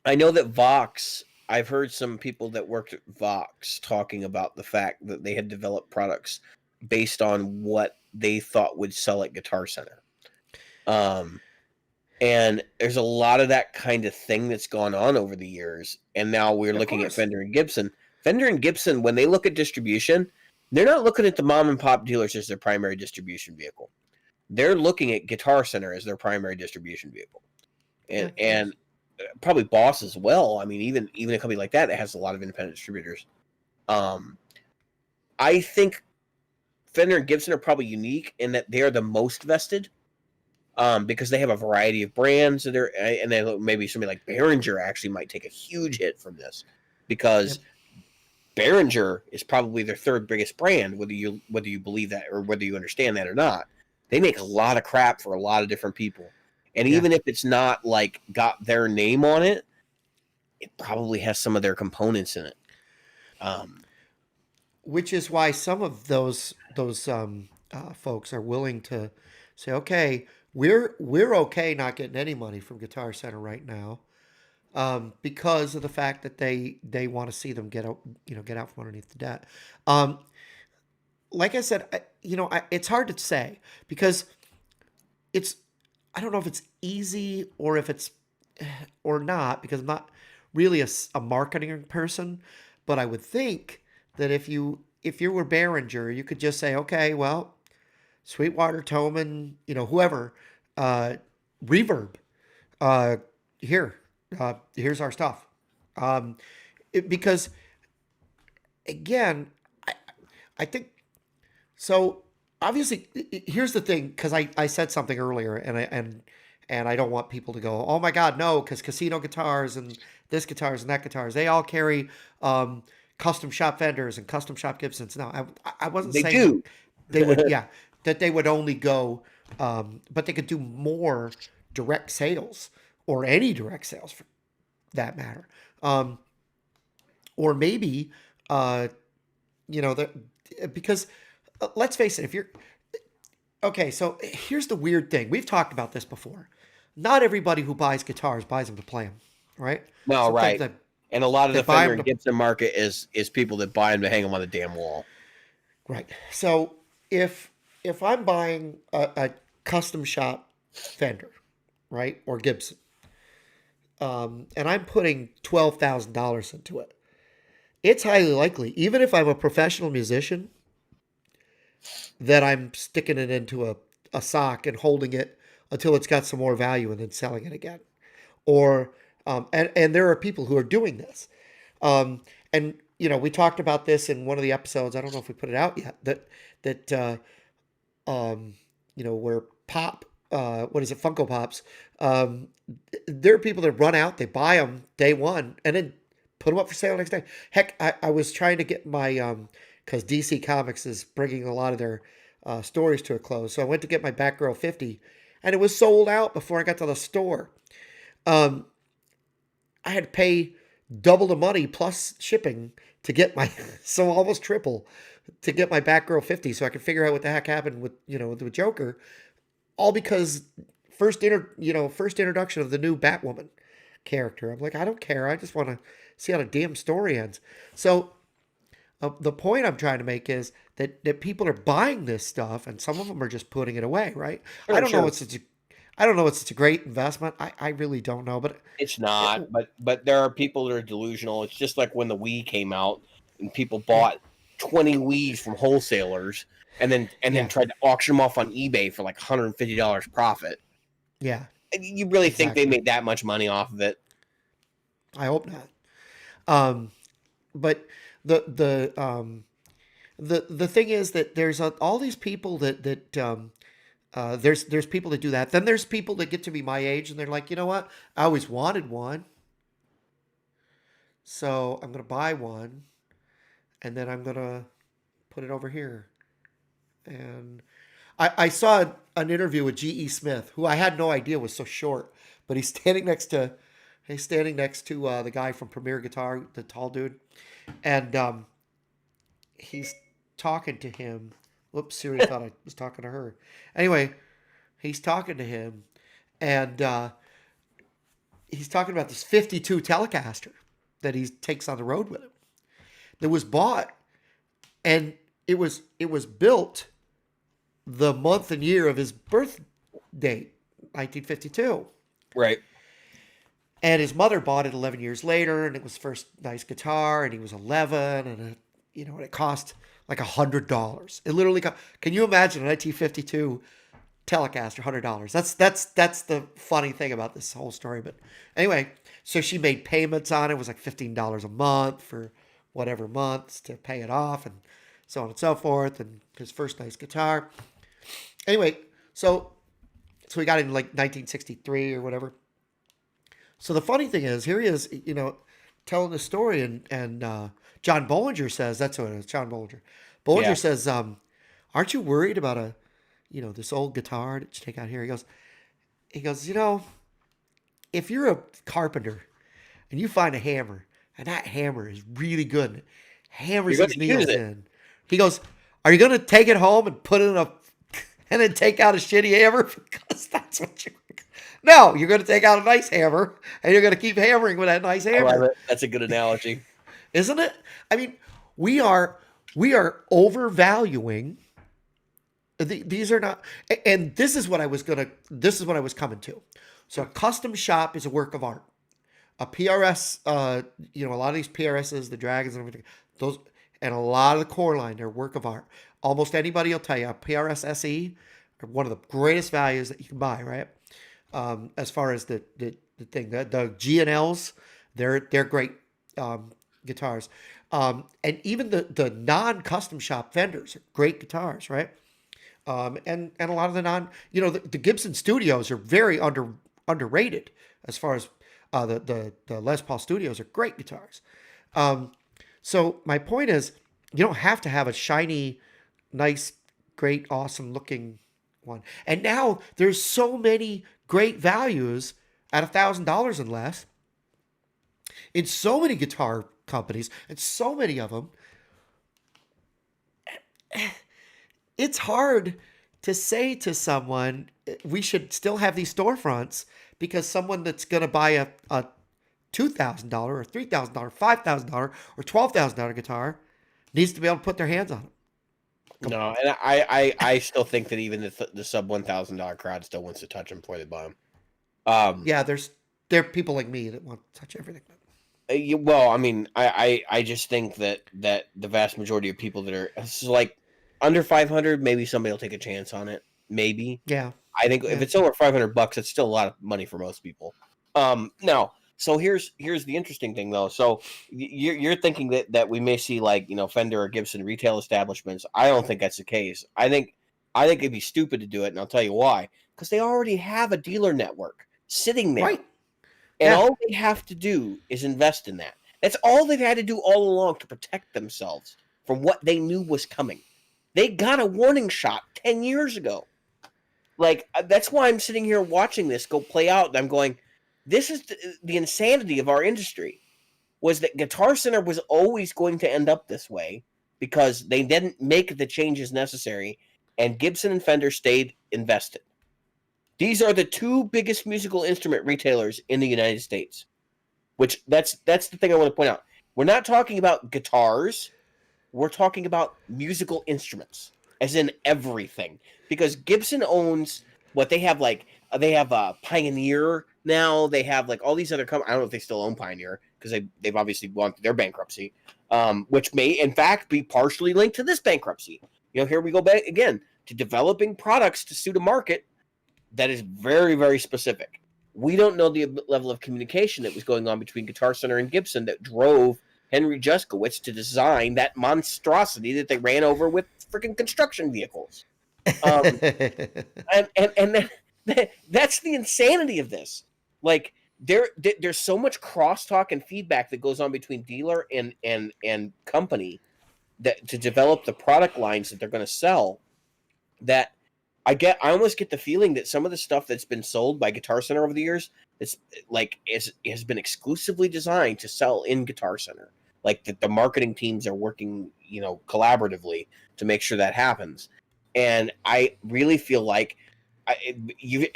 I know that Vox, I've heard some people that worked at Vox talking about the fact that they had developed products based on what they thought would sell at Guitar Center. Um, and there's a lot of that kind of thing that's gone on over the years. And now we're Of looking at course. Fender and Gibson. Fender and Gibson, when they look at distribution, they're not looking at the mom and pop dealers as their primary distribution vehicle. They're looking at Guitar Center as their primary distribution vehicle. Yeah, And of course. and probably Boss as well. I mean, even a company like that has a lot of independent distributors. Um, I think Fender and Gibson are probably unique in that they are the most vested. Because they have a variety of brands that are, and then maybe somebody like Behringer actually might take a huge hit from this, because Yep. Behringer is probably their third biggest brand, whether you believe that or whether you understand that or not. They make a lot of crap for a lot of different people, and Yeah. even if it's not like got their name on it, it probably has some of their components in it. Um, Which is why some of those folks are willing to say, okay, we're okay not getting any money from Guitar Center right now, because of the fact that they want to see them get out, get out from underneath the debt. Um, like I said, it's hard to say because it's I don't know if it's easy or if it's or not because I'm not really a marketing person, but I would think that if you were Behringer, you could just say, okay, well, Sweetwater, Toman, whoever, uh, Reverb, uh, here, here's our stuff, um, because again, I, I think so. Obviously, here's the thing, because I said something earlier, and I don't want people to go, oh my God, no, because casino guitars and this guitars and that guitars, they all carry custom shop Fenders and custom shop Gibsons. No, I wasn't they saying that do. they would, yeah, that they would only go, but they could do more direct sales or any direct sales for that matter. Um, or maybe, uh, that because let's face it, if you're okay, so here's the weird thing. We've talked about this before. Not everybody who buys guitars buys them to play them, right? No, Sometimes right. And a lot of they the buy Fender them and to Gibson market is people that buy them to hang them on the damn wall. right. So if I'm buying a custom shop Fender, right, or Gibson, and I'm putting $12,000 into it, it's highly likely, even if I'm a professional musician, that I'm sticking it into a sock and holding it until it's got some more value and then selling it again. Or and there are people who are doing this. And we talked about this in one of the episodes. I don't know if we put it out yet. That where pop, what is it, Funko Pops? Um, there are people that run out, they buy them day one, and then put them up for sale next day. Heck, I was trying to get my because DC Comics is bringing a lot of their stories to a close, so I went to get my Batgirl 50, and it was sold out before I got to the store. Um, I had to pay double the money plus shipping to get my so almost triple to get my Batgirl 50 so I could figure out what the heck happened with with Joker, all because first introduction of the new Batwoman character. I'm like, I don't care. I just want to see how the damn story ends. So the point I'm trying to make is that people are buying this stuff and some of them are just putting it away, right? I Sure, don't know sure. it's such a I don't know it's such a great investment. I really don't know, but It's it, not, but there are people that are delusional. It's just like when the Wii came out and people yeah, bought 20 Wii's from wholesalers and then yeah, tried to auction them off on eBay for like $150 profit. yeah, And you really think they exactly. made that much money off of it? I hope not. Um, but the the um, the thing is that there's all these people that there's people that do that. Then there's people that get to be my age and they're like, you know what? I always wanted one, so I'm gonna buy one, and then I'm gonna put it over here. And I saw an interview with G.E. Smith, who I had no idea was so short, but he's standing next to the guy from Premier Guitar, the tall dude, and he's talking to him. Whoops, Siri thought I was talking to her. Anyway, he's talking to him, and he's talking about this 52 Telecaster that he takes on the road with him. That was bought, and it was built the month and year of his birth date, 1952. Right. And his mother bought it 11 years later, and it was first nice guitar, and he was 11, and it cost like $100. It literally can you imagine a 1952 Telecaster, $100? That's the funny thing about this whole story. But anyway, so she made payments on it. It was like $15 a month for whatever months to pay it off, and so on and so forth. And his first nice guitar. Anyway, so he got it in like 1963 or whatever. So the funny thing is, here he is, telling the story, and John Bollinger says, that's what it is, John Bollinger. Bollinger Yeah. says, aren't you worried about this old guitar that you take out here? He goes, if you're a carpenter and you find a hammer, and that hammer is really good, and it hammers You're these gonna use needles it. in, he goes, are you going to take it home and put it in and then take out a shitty hammer? Because that's what you're... No, you're going to take out a nice hammer, and you're going to keep hammering with that nice I love hammer. it. That's a good analogy. Isn't it? I mean, we are overvaluing. These are not, and this is what I was coming to. So a custom shop is a work of art. A PRS, a lot of these PRSs, the Dragons and everything, those, and a lot of the core line, they're a work of art. Almost anybody will tell you a PRS SE are one of the greatest values that you can buy, right? As far as the thing, the G&Ls, they're great guitars. And even the non-custom shop vendors are great guitars, right? And a lot of the Gibson Studios are very underrated as far as the Les Paul Studios are great guitars. So my point is, you don't have to have a shiny, nice, great, awesome looking one. And now there's so many great values at $1,000 and less in so many guitar companies, and so many of them. It's hard to say to someone we should still have these storefronts, because someone that's going to buy a $2,000 or $3,000, $5,000 or $12,000 guitar needs to be able to put their hands on it. No, and I still think that even the sub $1,000 crowd still wants to touch them before they buy them. Yeah, there are people like me that want to touch everything. Well, I mean, I just think that the vast majority of people that are like under 500, maybe somebody will take a chance on it. Maybe. Yeah. I think if it's over $500, it's still a lot of money for most people. Now, so here's the interesting thing though. So you're thinking that we may see like Fender or Gibson retail establishments. I don't think that's the case. I think it'd be stupid to do it, and I'll tell you why. Because they already have a dealer network sitting there, Right. and Yeah. all they have to do is invest in that. That's all they've had to do all along to protect themselves from what they knew was coming. They got a warning shot 10 years ago. Like, that's why I'm sitting here watching this go play out, and I'm going, this is the insanity of our industry, was that Guitar Center was always going to end up this way because they didn't make the changes necessary, and Gibson and Fender stayed invested. These are the two biggest musical instrument retailers in the United States, which that's the thing I want to point out. We're not talking about guitars. We're talking about musical instruments, as in everything. Because Gibson owns what they have, like, they have Pioneer now. They have, like, all these other companies. I don't know if they still own Pioneer, because they've obviously gone through their bankruptcy, which may, in fact, be partially linked to this bankruptcy. Here we go back again to developing products to suit a market that is very, very specific. We don't know the level of communication that was going on between Guitar Center and Gibson that drove Henry Juskowitz to design that monstrosity that they ran over with freaking construction vehicles. And that's the insanity of this. Like, there's so much crosstalk and feedback that goes on between dealer and company that to develop the product lines that they're going to sell, that I almost get the feeling that some of the stuff that's been sold by Guitar Center over the years, it's like is has been exclusively designed to sell in Guitar Center. Like the marketing teams are working, collaboratively to make sure that happens. And I really feel like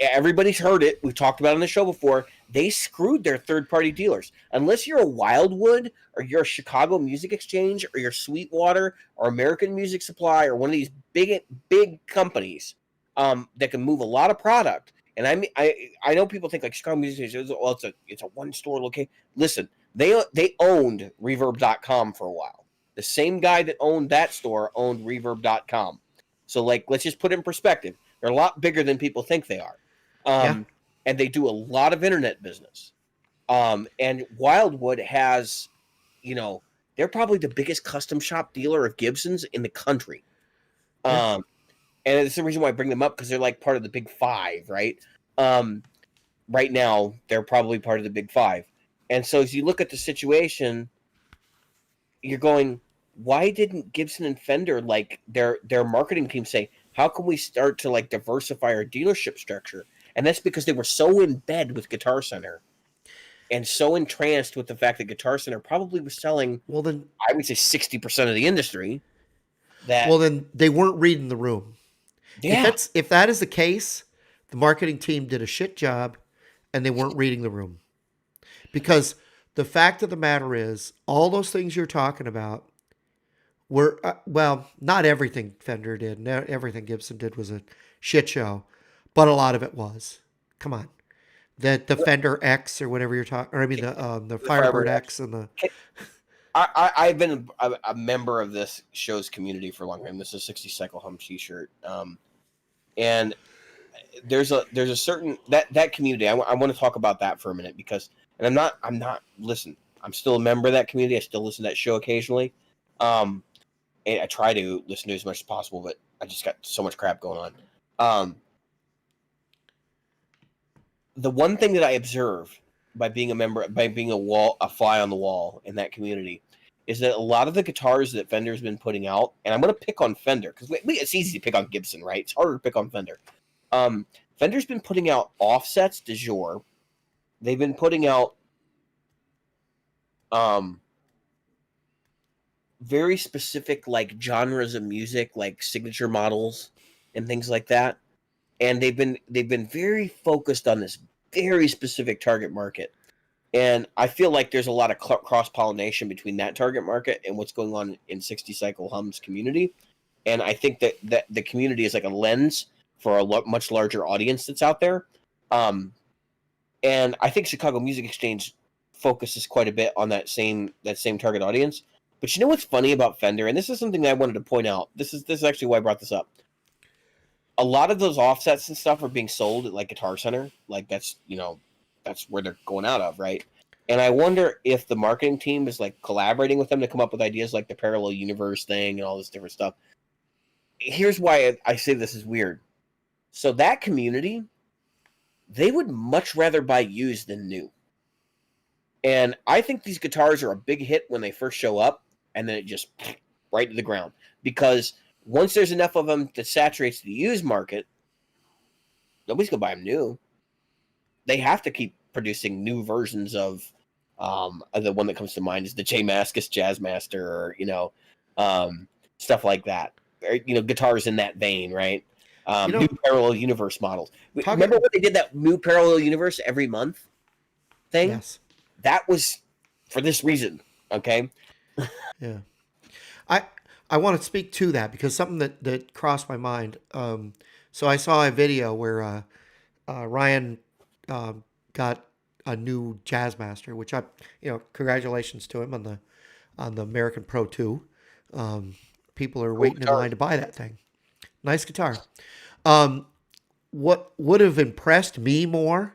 everybody's heard it. We've talked about it on the show before. They screwed their third party dealers. Unless you're a Wildwood or you're a Chicago Music Exchange or you're Sweetwater or American Music Supply or one of these big companies that can move a lot of product. And I know people think like Chicago Music Exchange, well, it's a one store location. Listen, they owned Reverb.com for a while. The same guy that owned that store owned Reverb.com. So like, let's just put it in perspective. They're a lot bigger than people think they are. Yeah. And they do a lot of internet business. And Wildwood has, they're probably the biggest custom shop dealer of Gibsons in the country. Yeah. And it's the reason why I bring them up because they're like part of the big five, right? Right now, they're probably part of the big five. And so as you look at the situation, you're going, why didn't Gibson and Fender, like their marketing team, say, how can we start to like diversify our dealership structure? And that's because they were so in bed with Guitar Center and so entranced with the fact that Guitar Center probably was selling, Well then, I would say 60% of the industry. That they weren't reading the room. yeah, If that is the case, the marketing team did a shit job, and they weren't reading the room. Because the fact of the matter is, all those things you're talking about were well, not everything Fender did, not everything Gibson did was a shit show, but a lot of it was. Come on, the Fender X or whatever you're talking, or I mean the Firebird X and the. I've been a member of this show's community for a long time. This is a 60 Cycle Hum T-shirt, and there's a certain that community. I want to talk about that for a minute because, and I'm not. Listen, I'm still a member of that community. I still listen to that show occasionally, and I try to listen to as much as possible. But I just got so much crap going on. The one thing that I observe by being a member, by being a fly on the wall in that community, is that a lot of the guitars that Fender's been putting out, and I'm going to pick on Fender because it's easy to pick on Gibson, right? It's harder to pick on Fender. Fender's been putting out offsets de jour. They've been putting out very specific like genres of music, like signature models and things like that. And they've been very focused on this very specific target market. And I feel like there's a lot of cross pollination between that target market and what's going on in 60 Cycle Hum's community. And I think that the community is like a lens for a much larger audience that's out there. And I think Chicago Music Exchange focuses quite a bit on that same target audience. But you know what's funny about Fender, and this is something that I wanted to point out. This is actually why I brought this up. A lot of those offsets and stuff are being sold at like Guitar Center. Like that's where they're going out of, right? And I wonder if the marketing team is like collaborating with them to come up with ideas like the parallel universe thing and all this different stuff. Here's why I say this is weird. So that community, they would much rather buy used than new. And I think these guitars are a big hit when they first show up, and then it just right to the ground. Because once there's enough of them that saturates the used market, nobody's going to buy them new. They have to keep producing new versions of the one that comes to mind is the J Mascis Jazzmaster, or stuff like that. Or, guitars in that vein, right? New parallel universe models. Remember when they did that new parallel universe every month thing? Yes. That was for this reason. Okay. Yeah. I want to speak to that because something that crossed my mind. So I saw a video where Ryan got a new Jazzmaster, which congratulations to him on the American Pro 2. People are waiting in line to buy that thing. Nice guitar. What would have impressed me more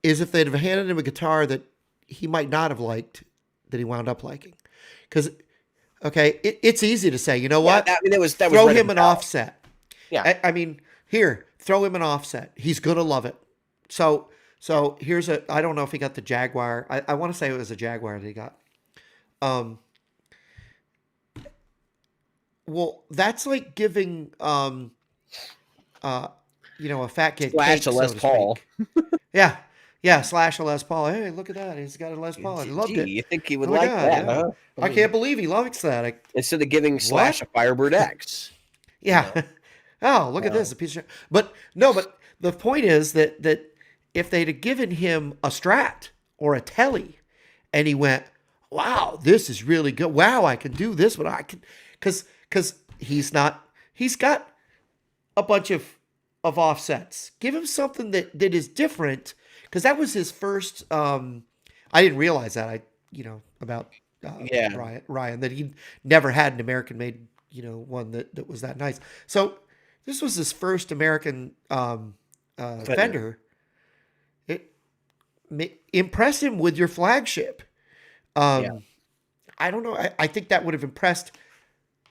is if they'd have handed him a guitar that he might not have liked that he wound up liking. Because, okay, it's easy to say, you know what? Throw him an offset. Yeah. I mean, here, throw him an offset. He's going to love it. So here's I don't know if he got the Jaguar. I want to say it was a Jaguar that he got. well, that's like giving uh a fat kid Slash cake, a so Les to Paul. speak. Yeah. Yeah, slash a Les Paul. Hey, look at that. He's got a Les Paul. I loved Gee, it. you think he would Oh my like God, that, yeah. huh? I I mean, can't believe he likes that. instead of giving Slash What? a Firebird X, you Yeah. know. Oh, look at this. Um, A piece of But no, but the point is that if they'd have given him a Strat or a Telly and he went, wow, this is really good. Wow, I can do this, but I can because he's got a bunch of offsets. Give him something that is different because that was his first. I didn't realize that. About yeah, Ryan that he never had an American made one that was that nice. So this was his first American Fender. Fender. It impress him with your flagship. Yeah, Um, I don't know. I think that would have impressed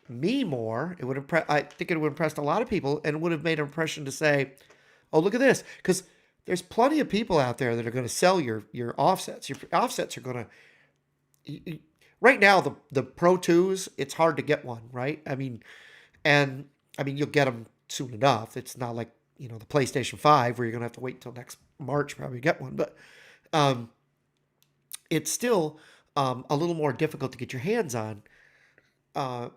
me more. It would impress. I think it would have impressed a lot of people, and would have made an impression to say, "Oh, look at this," because there's plenty of people out there that are going to sell your offsets. Your offsets are going to. Right now, the Pro Twos, it's hard to get one, right? And I mean, you'll get them soon enough. It's not like the PlayStation 5 where you're going to have to wait until next March probably to get one, but um, it's still a little more difficult to get your hands on. Uh,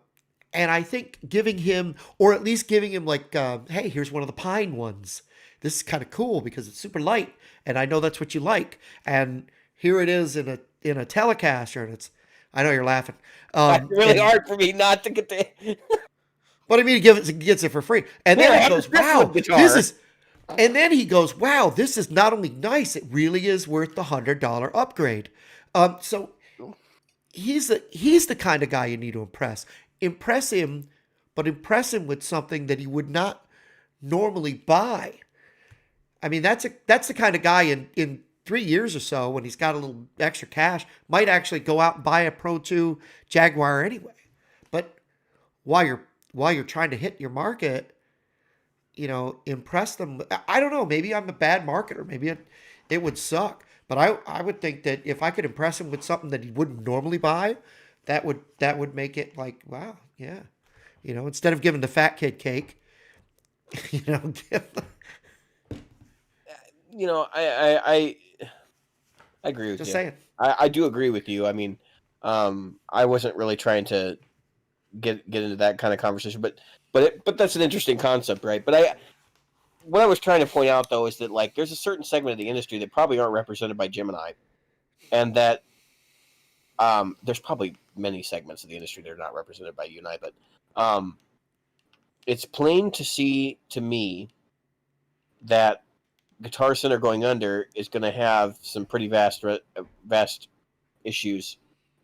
And I think giving him, or at least giving him like, hey, here's one of the pine ones. This is kind of cool because it's super light, and I know that's what you like. And here it is in a Telecaster, and it's. I know you're laughing. it's really And hard for me not to get the. but I mean, he gets it for free, and Here, then I he have this goes, Driftwood wow, this guitar. is. And then he goes, wow, this is not only nice, it really is worth the $100 upgrade. So he's the kind of guy you need to impress. Impress him, but impress him with something that he would not normally buy. I mean, that's the kind of guy in 3 years or so when he's got a little extra cash might actually go out and buy a Pro 2 Jaguar anyway. But while you're while you're trying to hit your market, impress them. I don't know. Maybe I'm a bad marketer. Maybe it would suck. But I would think that if I could impress him with something that he wouldn't normally buy, that would make it like, wow, yeah. Instead of giving the fat kid cake, give I agree with just you. saying. I do agree with you. I mean, I wasn't really trying to get into that kind of conversation, but that's an interesting concept, right? But what I was trying to point out though is that like there's a certain segment of the industry that probably aren't represented by Jim and I, and that there's probably many segments of the industry that are not represented by you and I, but um, it's plain to see to me that Guitar Center going under is going to have some pretty vast issues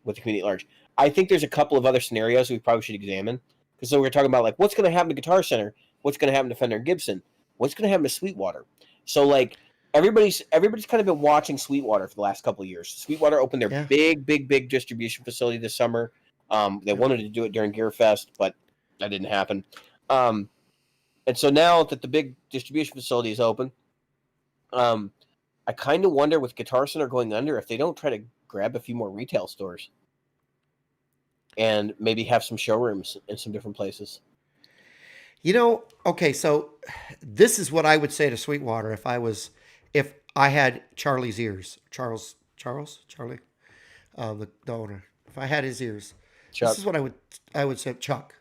with the community at large. I think there's a couple of other scenarios we probably should examine because so we're talking about like what's going to happen to Guitar Center, what's going to happen to Fender and Gibson, what's going to happen to Sweetwater. So like everybody's kind of been watching Sweetwater for the last couple of years. Sweetwater opened their Yeah. big distribution facility this summer. They Yeah. wanted to do it during Gear Fest, but that didn't happen. And so now that the big distribution facility is open, I kind of wonder with Guitar Center going under if they don't try to grab a few more retail stores and maybe have some showrooms in some different places. Okay, so this is what I would say to Sweetwater if I had Charlie's ears. Charlie, the owner. If I had his ears, this Chuck, is what I would say, Chuck.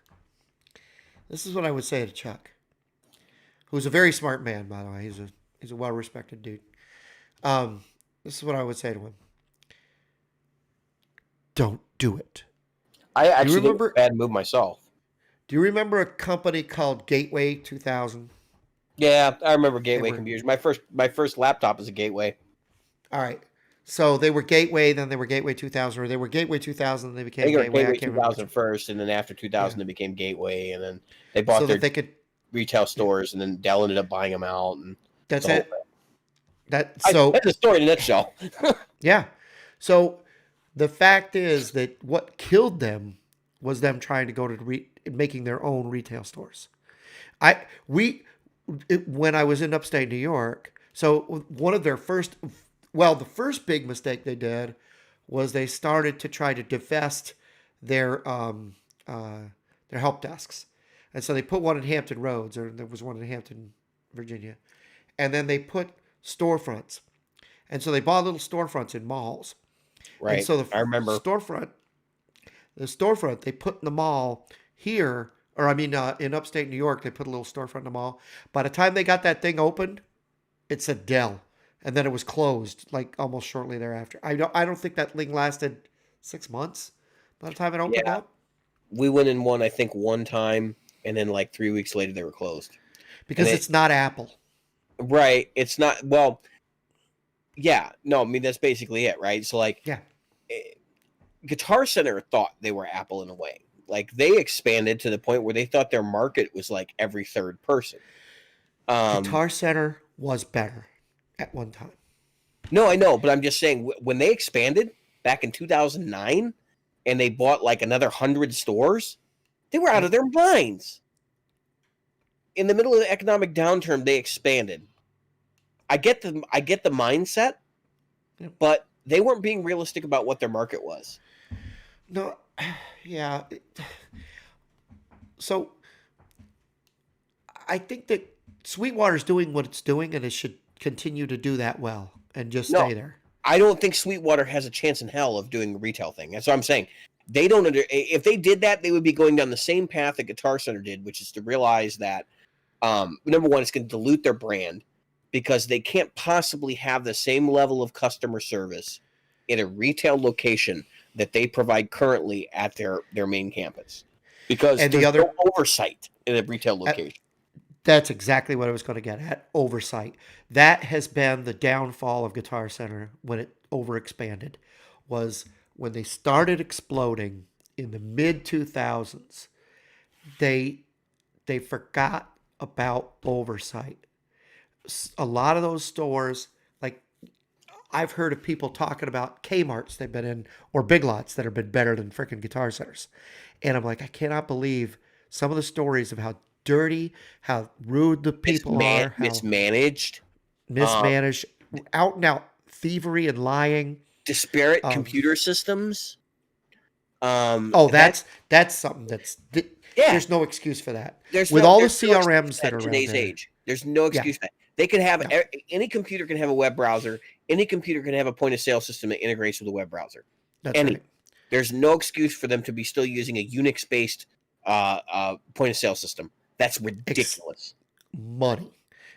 This is what I would say to Chuck, who's a very smart man, by the way. He's a well respected dude. This is what I would say to him. Don't do it. I Do you actually think it's a remember? bad move myself. Do you remember a company called Gateway 2000? Yeah, I remember They Gateway were computers. My first laptop is a Gateway. all right. So they were Gateway, then they were Gateway 2000, or they were Gateway 2000, then they I became think it was Gateway. I Gateway can't remember which 2000 one. first, and then after Yeah. 2000 it became Gateway, and then they bought So their that they could. retail Yeah. stores, and then Dell ended up buying them out, and That's the whole it. thing. That That's so the story in a nutshell. yeah. So the fact is that what killed them was them trying to go to making their own retail stores. I we when I was in upstate New York. So one of their the first big mistake they did was they started to try to divest their They're help desks. And so they put one in Hampton Roads, or there was one in Hampton, Virginia. And then they put storefronts. And so they bought little storefronts in malls. And Right. so the I remember. storefront, the storefront they put in the mall here, or I mean, in upstate New York, they put a little storefront in the mall. By the time they got that thing opened, it said Dell, and then it was closed like almost shortly thereafter. I don't think that thing lasted 6 months by the time it opened Yeah. up, We went in one, I think, one time, and then like 3 weeks later they were closed. And because it's not Apple. right, it's not. Well, yeah, no, I mean that's basically it, right? So like, Yeah, eh, Guitar Center thought they were Apple in a way. Like they expanded to the point where they thought their market was like every third person. Um, Guitar Center was better at one time. no, I know, but I'm just saying when they expanded back in 2009 and they bought like another 100 stores, they were out Yeah. of their minds. In the middle of the economic downturn, they expanded. I get the mindset, Yeah. but they weren't being realistic about what their market was. No, yeah. So I think that Sweetwater's doing what it's doing, and it should continue to do that well and just No, stay there. I don't think Sweetwater has a chance in hell of doing a retail thing. That's what I'm saying. They don't if they did that, they would be going down the same path that Guitar Center did, which is to realize that number one, it's going to dilute their brand because they can't possibly have the same level of customer service in a retail location that they provide currently at their main campus because And the there's other, no oversight in a retail uh, location. that's exactly what I was going to get at. Oversight. That has been the downfall of Guitar Center when it overexpanded, was when they started exploding in the mid 2000s. They they forgot about oversight. A lot of those stores, like I've heard of people talking about Kmart's they've been in or Big Lots that have been better than freaking Guitar Centers. And I'm like, I cannot believe some of the stories of how dirty, how rude the people are, how Mismanaged, um, mismanaged, out and out thievery and lying. disparate Um, computer systems. oh, That that's something yeah, there's no excuse for that. there's With no all the there's no excuse CRMs for that that are in around today's there, age. There's no yeah, excuse for that. They could have no, any computer can have a web browser. Any computer can have a point of sale system that integrates with a web browser. that's Any. right. There's no excuse for them to be still using a Unix based point of sale system. That's Ex- ridiculous. Money.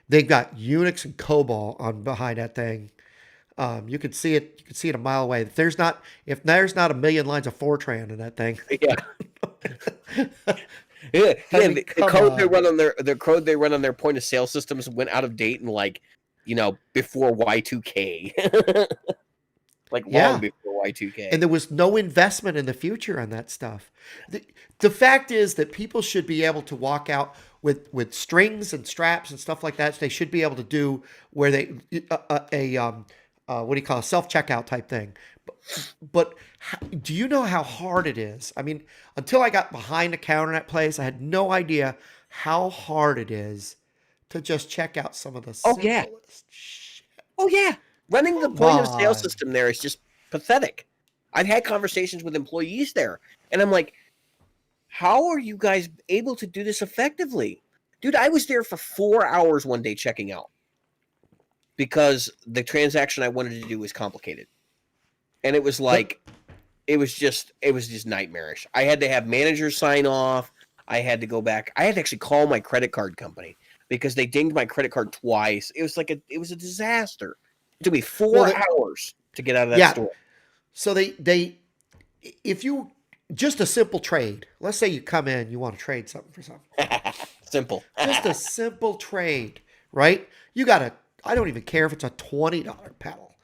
They've got Unix and COBOL on behind that thing. You could see it. You could see it a mile away. If there's not a million lines of Fortran in that thing, Yeah. Yeah, I yeah. mean, The come code they on. run on the code they run on their point of sale systems went out of date in like, before Y2K. Like long Yeah, before and Y2K. there was no investment in the future on that stuff. The fact is that people should be able to walk out with strings and straps and stuff like that. So they should be able to do where they what do you call a self checkout type thing. But do you know how hard it is? I mean, until I got behind the counter at place, I had no idea how hard it is to just check out some of the Oh yeah. simplest shit. Oh yeah. Running the Come point of sale on. system there is just pathetic. I've had conversations with employees there, and I'm like, how are you guys able to do this effectively? Dude, I was there for 4 hours one day checking out because the transaction I wanted to do was complicated. And it was The, like it was just nightmarish. I had to have managers sign off. I had to go back. I had to actually call my credit card company because they dinged my credit card twice. It was a disaster. It took me well, 4 hours to get out of that yeah. store. So they if you just a simple trade. Let's say you come in, you want to trade something for something. Simple. Just a simple trade, right? You got a I don't even care if it's a $20 pedal.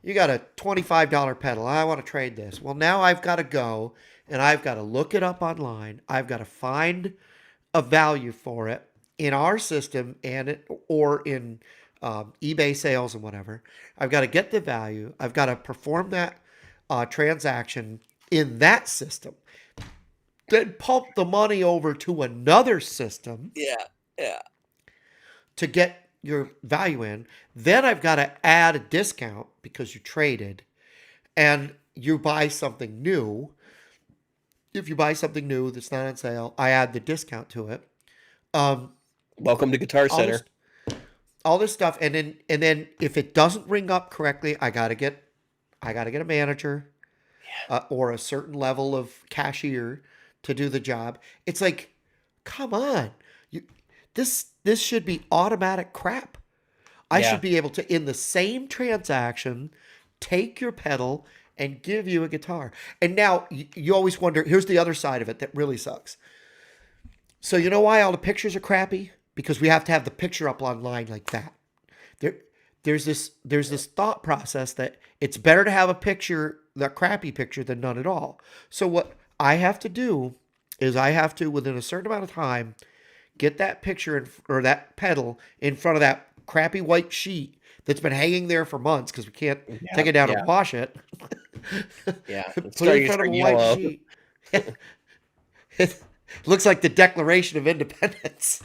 You got a $25 pedal. I want to trade this. Well, now I've got to go and I've got to look it up online. I've got to find a value for it in our system or in eBay sales and whatever. I've got to get the value. I've got to perform that transaction in that system. Then pump the money over to another system Yeah. Yeah. to get your value in. Then I've got to add a discount because you traded and you buy something new. if you buy something new that's not on sale, I add the discount to it. Um, Welcome to Guitar all Center. this all this stuff, and then if it doesn't ring up correctly, I gotta get a manager or a certain level of cashier to do the job. It's like, come on, you, this should be automatic crap. I should Yeah, be able to, in the same transaction, take your pedal and give you a guitar. And now you always wonder. Here's the other side of it that really sucks. So you know why all the pictures are crappy? Because we have to have the picture up online like that. There, there's this thought process that it's better to have a picture, the crappy picture, than none at all. So what I have to do is I have to, within a certain amount of time, get that picture or that pedal in front of that crappy white sheet that's been hanging there for months because we can't yeah, take it down yeah, and wash it. yeah. It's Put it in starting to front of turn a white yellow. sheet. It looks like the Declaration of Independence.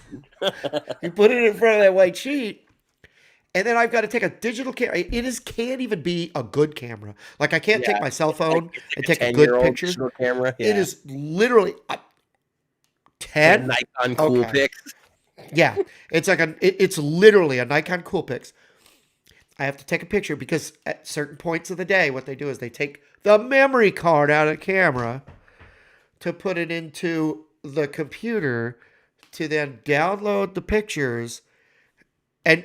You put it in front of that white sheet, and then I've got to take a digital camera. Can't even be a good camera. Like I can't take Yeah, my cell like phone it's and like a take a good 10-year-old picture. digital camera. It Yeah, is literally it's like a 10. Nikon Okay, Coolpix. yeah, it's literally a Nikon Coolpix. I have to take a picture because at certain points of the day, what they do is they take the memory card out of the camera to put it into the computer to then download the pictures, and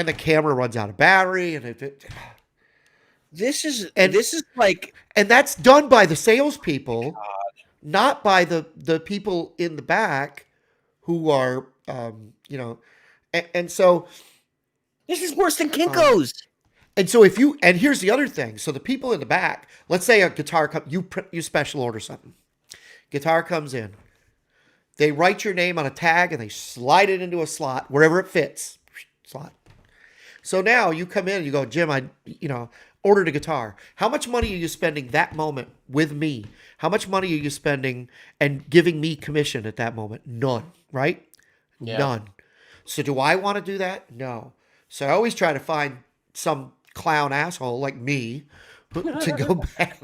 the camera runs out of battery, and This is like, and that's done by the salespeople, not by the people in the back who are and so this is worse than um, Kinko's. if you, and here's the other thing. So the people in the back, let's say a guitar you special order something. Guitar comes in. They write your name on a tag and they slide it into a slot wherever it fits. Slot. So now you come in and you go, Jim, ordered a guitar. How much money are you spending that moment with me? How much money are you spending and giving me commission at that moment? None, right? Yeah, None. So do I want to do that? No. So I always try to find some clown asshole like me to go back,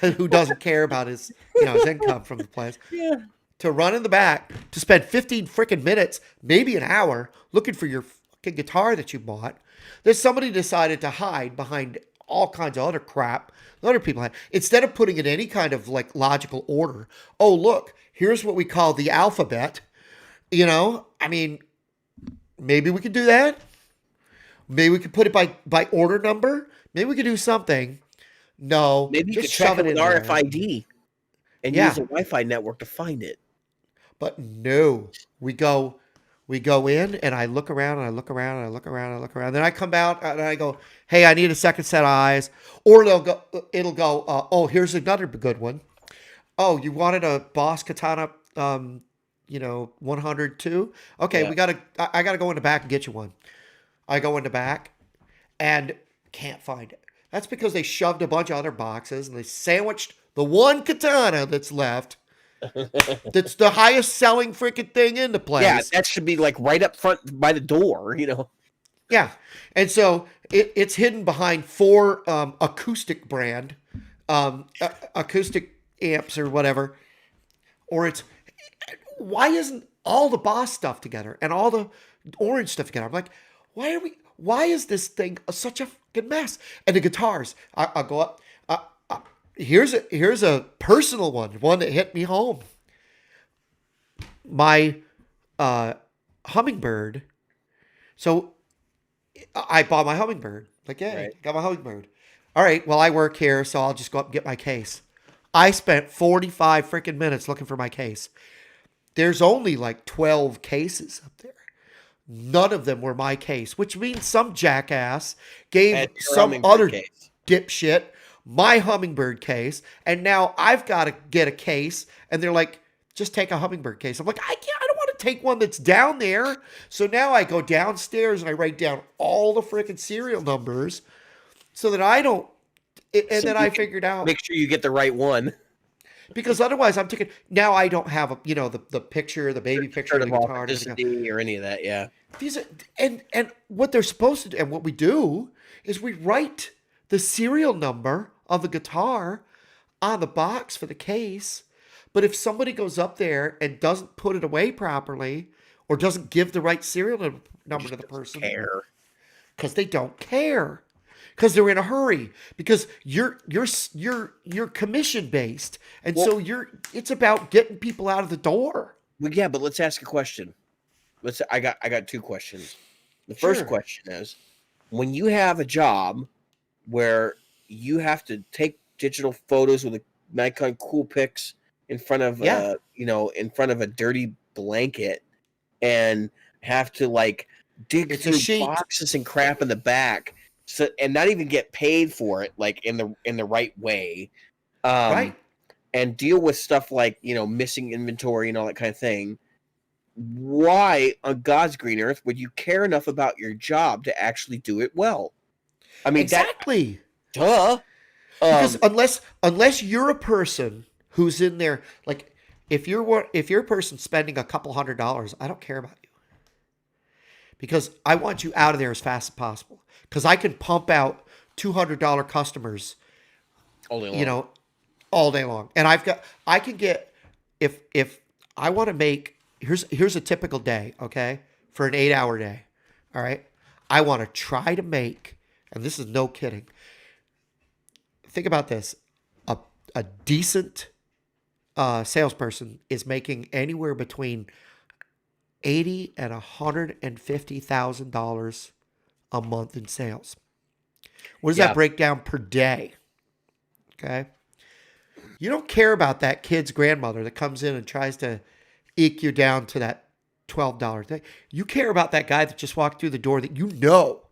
who doesn't care about his income from the place, yeah. to run in the back, to spend 15 freaking minutes, maybe an hour, looking for your fucking guitar that you bought. There's somebody decided to hide behind all kinds of other crap that other people had. Instead of putting in any kind of like logical order, oh, look, here's what we call the alphabet. I mean, maybe we could do that. Maybe we could put it by order number. Maybe we could do something. No, Maybe you just could track shove it it with in there. RFID and use Yeah, a Wi-Fi network to find it. but no, we go in, and I look around and I look around and I look around and I look around. Then I come out and I go, hey, I need a second set of eyes. Or it'll go, oh, here's another good one. Oh, you wanted a Boss Katana, 102? Okay, Yeah. I gotta go in the back and get you one. I go in the back and can't find it. That's because they shoved a bunch of other boxes and they sandwiched the one katana that's left. That's the highest selling freaking thing in the Yeah, place. that should be like right up front by the door. Yeah, and so it's hidden behind four acoustic brand acoustic amps or whatever. Or it's, why isn't all the Boss stuff together and all the orange stuff together? I'm like, why is this thing such a fucking mess? And the guitars, I'll go up. Here's a personal one that hit me home. My hummingbird. So I bought my hummingbird. Like, yeah, Right. got my hummingbird. All right, well, I work here, so I'll just go up and get my case. I spent 45 freaking minutes looking for my case. There's only like 12 cases up there. None of them were my case, which means some jackass gave And your some hummingbird other case. dipshit my hummingbird case, and now I've got to get a case, and they're like, just take a hummingbird case. I'm like, I don't want to take one that's down there. So now I go downstairs and I write down all the freaking serial numbers so that I don't. And So then you I can figured out, make sure you get the right one. because otherwise I'm thinking, now I don't have the picture, the baby picture of Sort the of guitar and everything. authenticity or any of that. Yeah. These are, and what they're supposed to do, and what we do is we write the serial number of the guitar on the box for the case. But if somebody goes up there and doesn't put it away properly or doesn't give the right serial number to Just the doesn't person, care. because they don't care, because they're in a hurry, because you're commission based, and Well, so it's about getting people out of the door. yeah, but let's ask a question. I got two questions. The first Sure. question is, when you have a job where you have to take digital photos with a Nikon Coolpix in front of Yeah. in front of a dirty blanket, and have to like dig It's a through sheet. boxes and crap in the back, so and not even get paid for it like in the right way, Right. um and deal with stuff like missing inventory and all that kind of thing. Why on God's green earth would you care enough about your job to actually do it well? I mean, that Exactly. duh. Because um unless you're a person who's in there, like if you're a person spending a couple $100, I don't care about you, because I want you out of there as fast as possible. Because I can pump out $200 customers, all day you long. know, all day long. And I can get, if I want to make, here's a typical day, okay, for an 8 hour day. All right, I want to try to make, and this is no kidding. Think about this: a a decent salesperson is making anywhere between 80 and $150,000 a month in sales. What does that Yeah. break down per day? Okay. You don't care about that kid's grandmother that comes in and tries to eke you down to that $12 thing. You care about that guy that just walked through the door that you know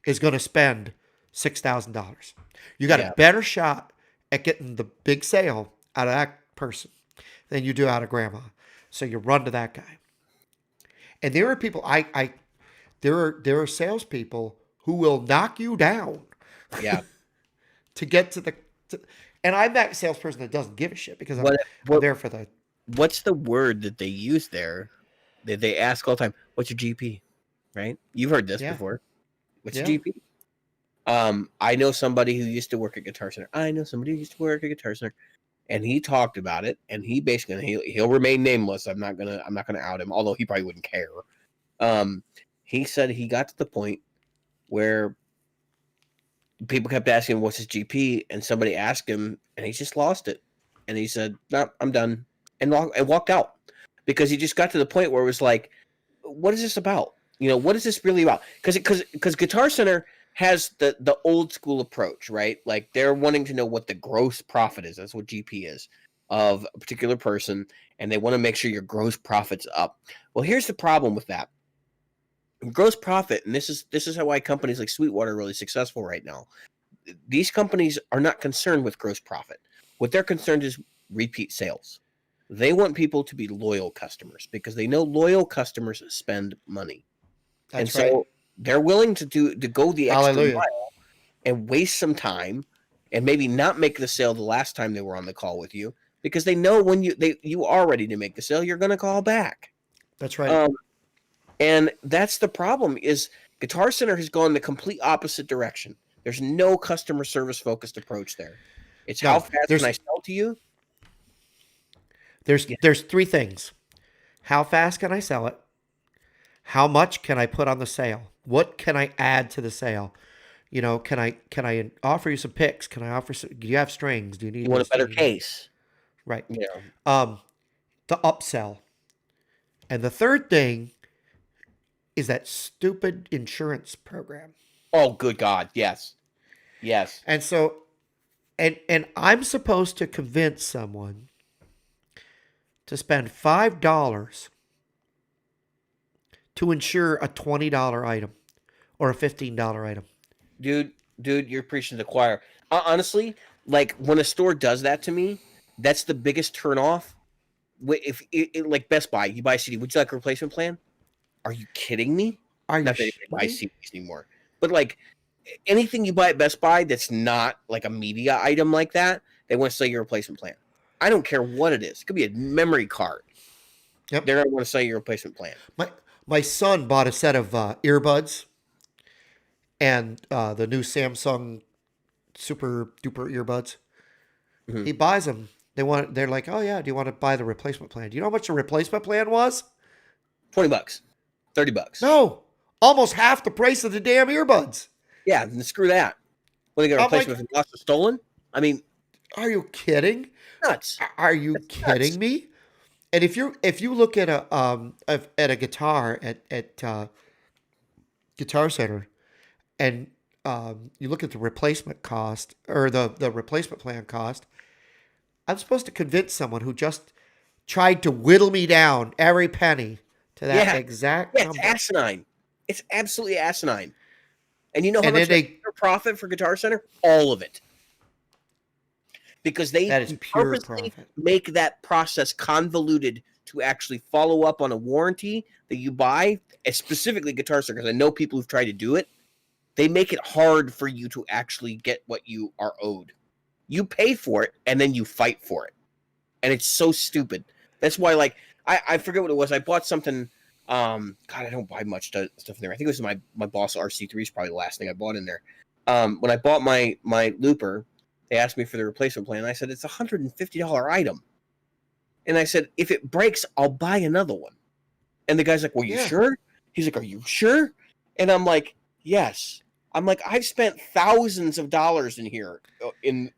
is going to spend $6,000. You got a Yeah. better shot at getting the big sale out of that person than you do out of grandma. So you run to that guy. And there are people there are salespeople who will knock you down Yeah. to get to the to, and I'm that salesperson that doesn't give a shit, because I'm what I'm what there for the what's the word that they use there that they ask all the time? What's your GP? Right? You've heard this yeah, before. What's your yeah. GP? I know somebody who used to work at Guitar Center. I know somebody who used to work at Guitar Center, and he talked about it. And he basically he'll remain nameless. I'm not gonna out him, although he probably wouldn't care. Um, he said he got to the point where people kept asking what's his GP, and somebody asked him, and he just lost it, and he said, "No, I'm done," and walked out because he just got to the point where it was like, "What is this about? What is this really about?" Because Guitar Center has the old school approach, right? Like they're wanting to know what the gross profit is. That's what GP is of a particular person, and they want to make sure your gross profit's up. Well, here's the problem with that. Gross profit, and this is why companies like Sweetwater are really successful right now. These companies are not concerned with gross profit. What they're concerned is repeat sales. They want people to be loyal customers because they know loyal customers spend money. And That's right. so they're willing to go the extra Hallelujah. mile and waste some time and maybe not make the sale the last time they were on the call with you because they know when you are ready to make the sale, you're going to call back. That's right. Um, and that's the problem is Guitar Center has gone the complete opposite direction. There's no customer service focused approach there. It's how No, fast can I sell to you? Yeah. there's three things: how fast can I sell it? How much can I put on the sale? What can I add to the sale? Can I offer you some picks? Can I offer some, do you have strings? Do you You need want a this? Do better you need, case. right? You know. Um, the upsell. And the third thing is that stupid insurance program. Oh, good God. Yes. Yes. And so, and I'm supposed to convince someone to spend $5 to insure a $20 item or a $15 item. Dude, you're preaching to the choir. Honestly, like when a store does that to me, that's the biggest turn off. If like Best Buy, you buy a CD, would you like a replacement plan? Are you kidding me? Are you Not that anybody shitting buys me? CDs anymore, but like anything you buy at Best Buy that's not like a media item like that, they want to sell you a replacement plan. I don't care what it is. It could be a memory card. Yep. They're going to want to sell you a replacement plan. My my son bought a set of earbuds and the new Samsung super duper earbuds. Mhm. He buys them. They're like, oh yeah, do you want to buy the replacement plan? Do you know how much the replacement plan was? $20, $30. No, almost half the price of the damn earbuds. Yeah, and screw that. What, they got to I'm replace them like, if it lost or stolen? I mean, are you kidding? nuts. Are you That's kidding nuts. me? And if you look at a guitar at Guitar Center, and you look at the replacement cost or the replacement plan cost, I'm supposed to convince someone who just tried to whittle me down every penny to that Yeah. exact Yeah, it's number. asinine. It's absolutely asinine. And you know how And much then they they profit for Guitar Center? All of it. Because they that is pure purposely profit. make that process convoluted to actually follow up on a warranty that you buy, specifically Guitar Center, because I know people who've tried to do it. They make it hard for you to actually get what you are owed. You pay for it and then you fight for it. And it's so stupid. That's why, like, I forget what it was. I bought something. God, I don't buy much stuff in there. I think it was my Boss RC3 is probably the last thing I bought in there. When I bought my looper, they asked me for the replacement plan. I said it's $150 item, and I said if it breaks, I'll buy another one. And the guy's like, "Well, you Yeah. sure?" He's like, "Are you sure?" And I'm like, "Yes." I'm like, I've spent thousands of dollars in here in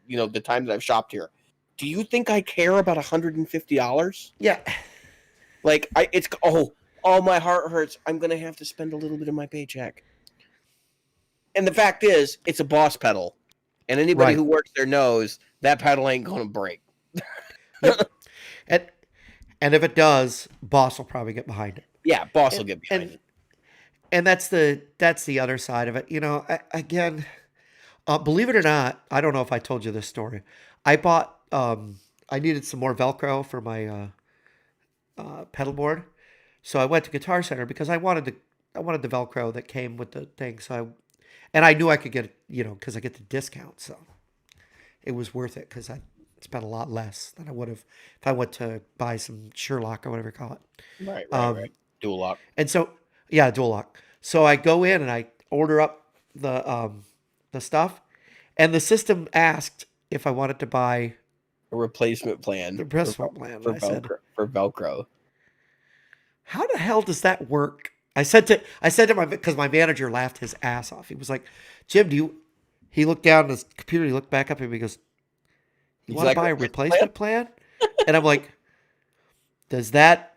the time that I've shopped here. Do you think I care about $150? Yeah. Like it's my heart hurts. I'm gonna have to spend a little bit of my paycheck. And the fact is, it's a Boss pedal, and anybody Right. who works there knows that pedal ain't gonna break. Yep. And and if it does, Boss will probably get behind it. Yeah, Boss will And get behind and it. and that's the other side of it. You know, again, believe it or not, I don't know if I told you this story. I bought I needed some more Velcro for my pedal board, so I went to Guitar Center because I wanted the Velcro that came with the thing. And I knew I could get it, because I get the discount, so it was worth it because I spent a lot less than I would have if I went to buy some Sherlock or whatever you call it. Right, right, right. Um, Dual lock. and so yeah, dual lock. So I go in and I order up the stuff, and the system asked if I wanted to buy A replacement plan the breastful plan. And for I said, Velcro. "How the hell does that work?" I said to my because my manager laughed his ass off. He was like, "Jim, do you?" He looked down at his computer. He looked back up at me. He goes, "You He's want to like, buy a replacement plan? replacement plan?" And I'm like, "Does that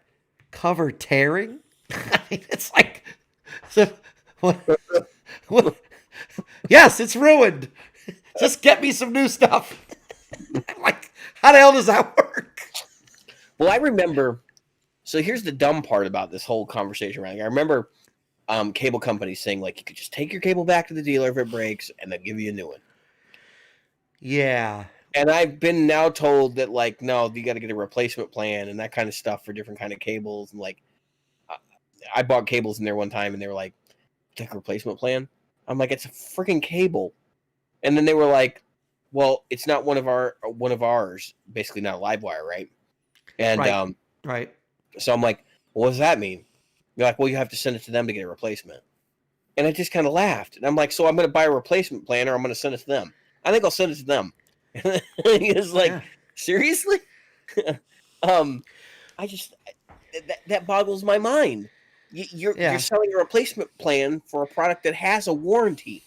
cover tearing?" I mean, it's like, so, what, what? Yes, it's ruined. Just get me some new stuff. I'm like, how the hell does that work? Well, I remember. So here's the dumb part about this whole conversation. Right? I remember cable companies saying like you could just take your cable back to the dealer if it breaks, and they'll give you a new one. Yeah. And I've been now told that like no, you got to get a replacement plan and that kind of stuff for different kind of cables. And like I bought cables in there one time, and they were like, "Take a replacement plan." I'm like, "It's a freaking cable." And then they were like, "Well, it's not one of ours, basically not a live wire, right?" And Right. Right. so I'm like, well, "What does that mean?" You're like, "Well, you have to send it to them to get a replacement." And I just kind of laughed. And I'm like, "So I'm going to buy a replacement plan, or I'm going to send it to them?" I think I'll send it to them. And he was like, Yeah. "Seriously?" um, I just that boggles my mind. You're Yeah. selling a replacement plan for a product that has a warranty,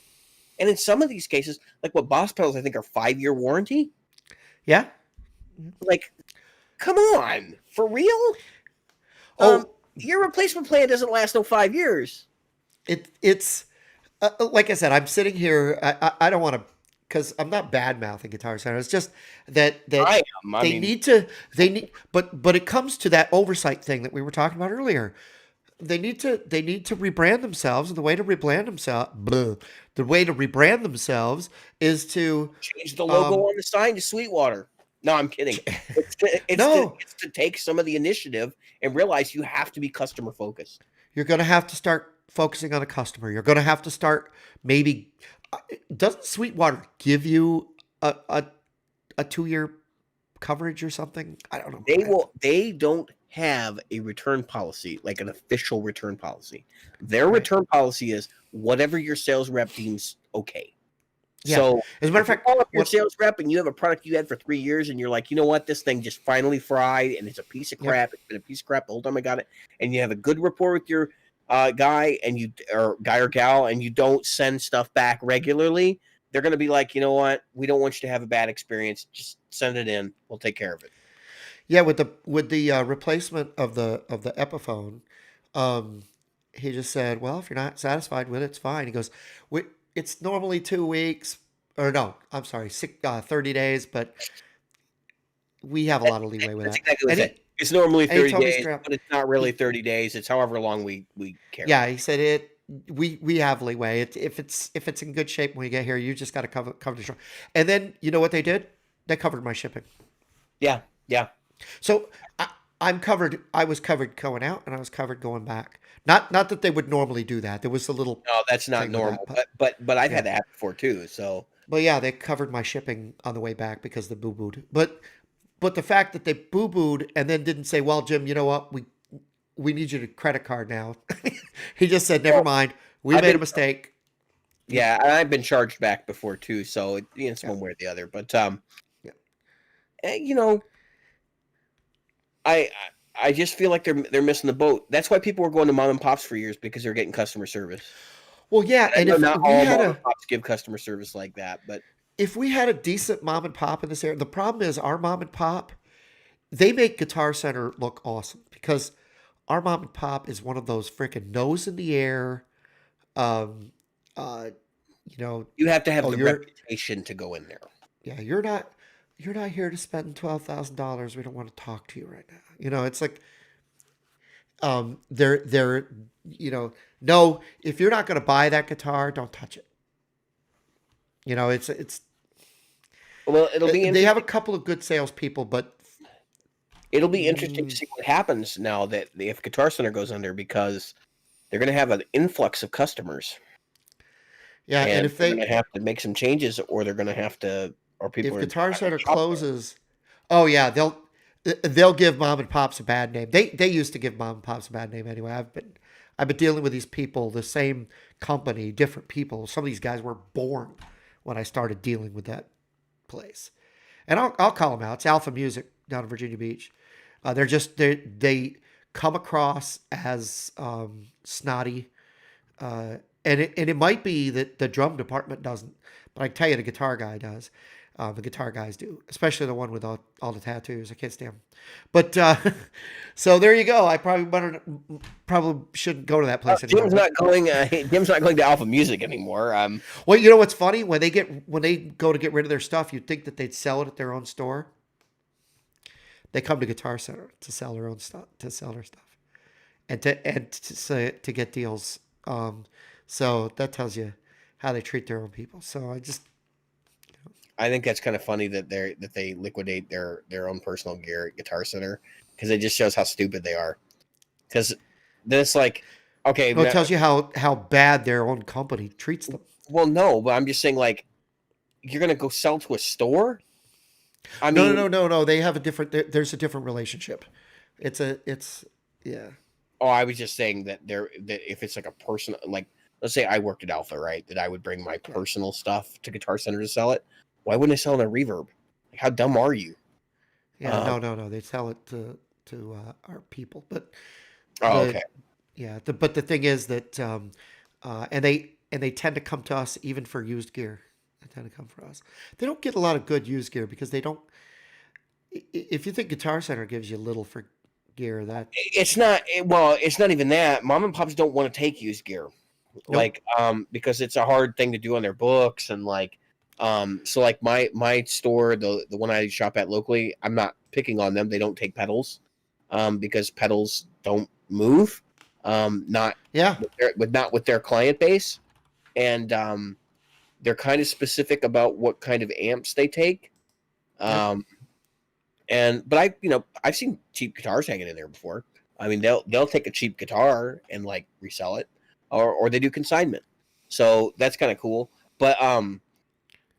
and in some of these cases, like what Boss pedals, I think are 5-year warranty. Yeah. Like, come on, for real? Um, Oh, your replacement plan doesn't last no 5 years. it's like I said, I'm sitting here. I don't want to because I'm not bad mouthing Guitar Center. It's just that I am. I they mean, need to they need but it comes to that oversight thing that we were talking about earlier. They need to rebrand themselves, and the way to rebrand themselves is to change the logo um on the sign to Sweetwater. No, I'm kidding. no, It's to take some of the initiative and realize you have to be customer focused. you're going to have to start focusing on a customer. You're going to have to start maybe doesn't Sweetwater give you a 2-year coverage or something? I don't know. They don't have a return policy, like an official return policy. Their Right. return policy is whatever your sales rep deems okay. Yeah. So As a matter of if you fact, call up your what? sales rep and you have a product you had for 3 years and you're like, you know what, this thing just finally fried and it's a piece of Yep. crap. It's been a piece of crap the whole time I got it, and you have a good rapport with your guy and you or guy or gal, and you don't send stuff back regularly, they're going to be like, you know what, we don't want you to have a bad experience. Just send it in. We'll take care of it. Yeah, with the replacement of the Epiphone, um, he just said, "Well, if you're not satisfied with it, it's fine." He goes, It's normally 2 weeks, or no, I'm sorry, 30 days, but we have a lot of leeway with That's that." exactly what And I said. It's normally he 30 told me days, straight up, but it's not really he 30 days. It's however long we care. yeah, he said it. We have leeway. If it's in good shape when we get here, you just got to cover the shore. And then you know what they did? They covered my shipping. Yeah, yeah. So I'm covered. I was covered going out, and I was covered going back. Not that they would normally do that. There was a little No, that's not thing with that, normal. But I've yeah. had that before too. So But yeah, they covered my shipping on the way back because they boo booed. But the fact that they boo booed and then didn't say, "Well, Jim, you know what? We need you to credit card now." He just said, "Never well, mind. We I've made a been mistake." Yeah, yeah, and I've been charged back before too. So it's yeah, one way or the other. But yeah. you know, I I just feel like they're missing the boat. That's why people were going to mom and pops for years, because they're getting customer service. Well, yeah, And I and know not all mom and pops give customer service like that, but if we had a decent mom and pop in this area, the problem is our mom and pop, they make Guitar Center look awesome because our mom and pop is one of those freaking nose in the air, um, uh, you know, you have to have oh, the reputation to go in there. yeah, you're not here to spend $12,000. We don't want to talk to you right now. It's like, they're, no, if you're not going to buy that guitar, don't touch it. It's Well, it'll be they have a interesting. couple of good salespeople, but It'll be interesting to mm, see what happens now that if Guitar Center goes under, because they're going to have an influx of customers, yeah, and and they're going to have to make some changes, or they're going to have to, or people if are not Guitar going to Center shop there. closes, oh yeah, they'll give mom and pops a bad name. They used to give mom and pops a bad name anyway. I've been dealing with these people, the same company, different people. Some of these guys were born when I started dealing with that place, and I'll call them out. It's Alpha Music down in Virginia Beach. They come across as snotty, and it might be that the drum department doesn't, but I can tell you the guitar guy does. The guitar guys do, especially the one with all the tattoos. I can't stand them. But so there you go. I probably shouldn't go to that place anymore. Jim's But not going. Jim's not going to Alpha Music anymore. well, you know what's funny? When they go to get rid of their stuff, you'd think that they'd sell it at their own store. They come to Guitar Center to sell their own stuff, to sell their stuff, and to get deals. So that tells you how they treat their own people. So I think that's kind of funny that they liquidate their own personal gear at Guitar Center, because it just shows how stupid they are. Because then it's like, okay, no, it tells you how bad their own company treats them. well, no, but I'm just saying, like, you're gonna go sell to a store. I No, no, mean, no, no, no. They have a different. There's a different relationship. It's yeah, oh, I was just saying that if it's like a person, like, let's say I worked at Alpha, right? That I would bring my yeah, personal stuff to Guitar Center to sell it. Why wouldn't I sell it on Reverb? Like, how dumb are you? yeah. Um, No, no, no. They sell it to our people, but oh, the okay. yeah. But the thing is that and they tend to come to us even for used gear. They tend to come for us. They don't get a lot of good used gear because they don't. If you think Guitar Center gives you little for gear, that It's not. Well, it's not even that. Mom and pops don't want to take used gear, nope. like, because it's a hard thing to do on their books, and like, so like my store, the one I shop at locally, I'm not picking on them. They don't take pedals, because pedals don't move, not Yeah, not with their client base, and they're kind of specific about what kind of amps they take. yep, Um, but I've seen cheap guitars hanging in there before. I mean, they'll take a cheap guitar and like resell it, or they do consignment. So that's kind of cool. But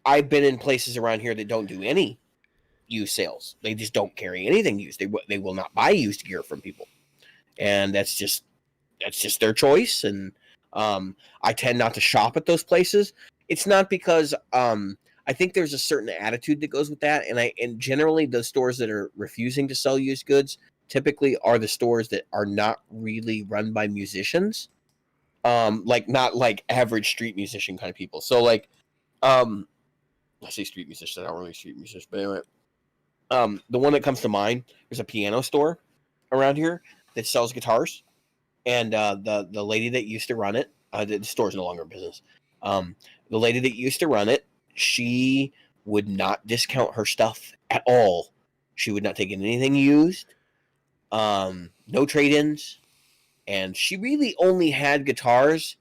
I've been in places around here that don't do any used sales. They just don't carry anything used. They will not buy used gear from people, and that's just their choice. And I tend not to shop at those places. It's not because I think there's a certain attitude that goes with that, and generally the stores that are refusing to sell used goods typically are the stores that are not really run by musicians, like not like average street musician kind of people. So like, I say street musicians, I don't really street musicians, but anyway, the one that comes to mind, there's a piano store around here that sells guitars, and the lady that used to run it, the store's no longer in business. The lady that used to run it, she would not discount her stuff at all. She would not take in anything used, no trade-ins, and she really only had guitars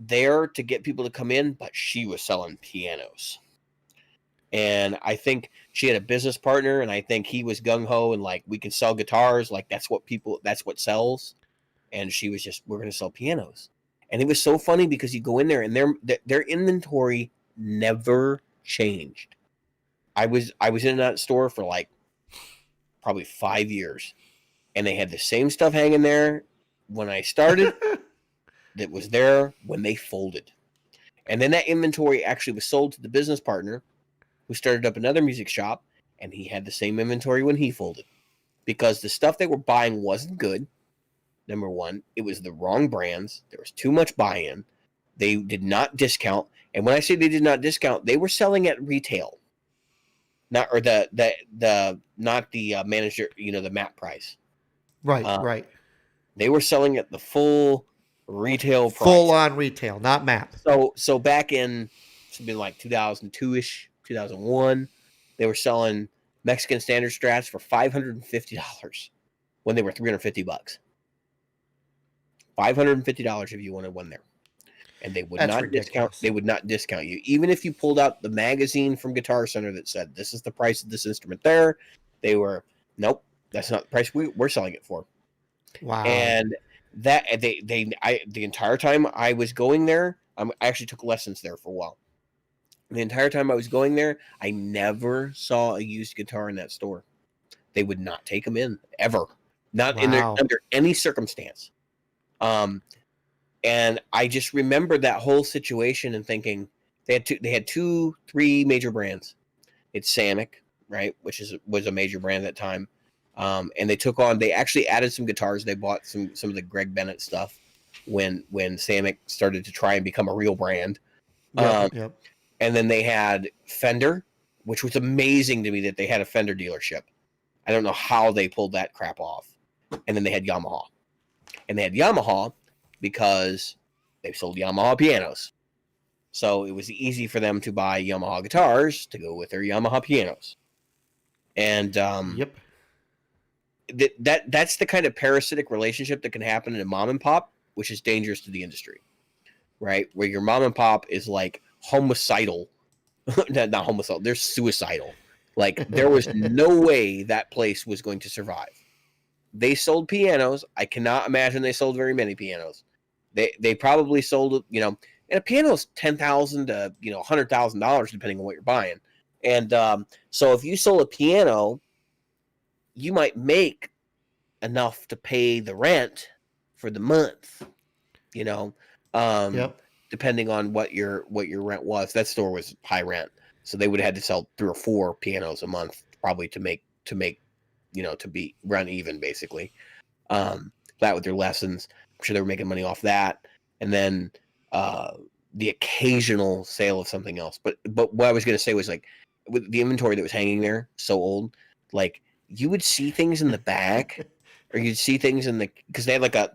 there to get people to come in, but she was selling pianos. And I think she had a business partner, and I think he was gung-ho and like, we can sell guitars, like that's what sells. And she was just, we're going to sell pianos. And it was so funny because you go in there and their inventory never changed. I was in that store for like probably 5 years, and they had the same stuff hanging there when I started that was there when they folded. And then that inventory actually was sold to the business partner who started up another music shop, and he had the same inventory when he folded, because the stuff they were buying wasn't good. Number one, it was the wrong brands. There was too much buy-in. They did not discount. And when I say they did not discount, they were selling at retail, not or the not the manager, the MAP price. Right, right. They were selling at the full retail Full price. on retail, not MAP. So back in something like 2002-ish, 2001, they were selling Mexican standard strats for $550 when they were $350. $550 if you wanted one there. And they would That's not ridiculous. discount. They would not discount you, even if you pulled out the magazine from Guitar Center that said this is the price of this instrument. There, they were nope, that's not the price we're selling it for. Wow. And that the entire time I was going there, I actually took lessons there for a while. The entire time I was going there, I never saw a used guitar in that store. They would not take them in ever, not under any circumstance. And I just remember that whole situation and thinking they had 3 major brands. It's Samick, right, which was a major brand at that time. And they actually added some guitars. They bought some of the Greg Bennett stuff when Samick started to try and become a real brand. Yep. And then they had Fender, which was amazing to me that they had a Fender dealership. I don't know how they pulled that crap off. And then they had Yamaha. And they had Yamaha because they sold Yamaha pianos. So it was easy for them to buy Yamaha guitars to go with their Yamaha pianos. And yep. That's the kind of parasitic relationship that can happen in a mom and pop, which is dangerous to the industry, right? Where your mom and pop is like homicidal. Not homicidal, they're suicidal. Like there was no way that place was going to survive. They sold pianos. I cannot imagine they sold very many pianos. They probably sold, and a piano is $10,000 to $100,000 depending on what you're buying. And so if you sold a piano, you might make enough to pay the rent for the month. Yep. Depending on what your rent was. That store was high rent, so they would have had to sell 3 or 4 pianos a month probably to make to be run even basically. That with their lessons, I'm sure they were making money off that, and then the occasional sale of something else. But what I was going to say was like with the inventory that was hanging there so old, like you would see things in the back, or you'd see things because they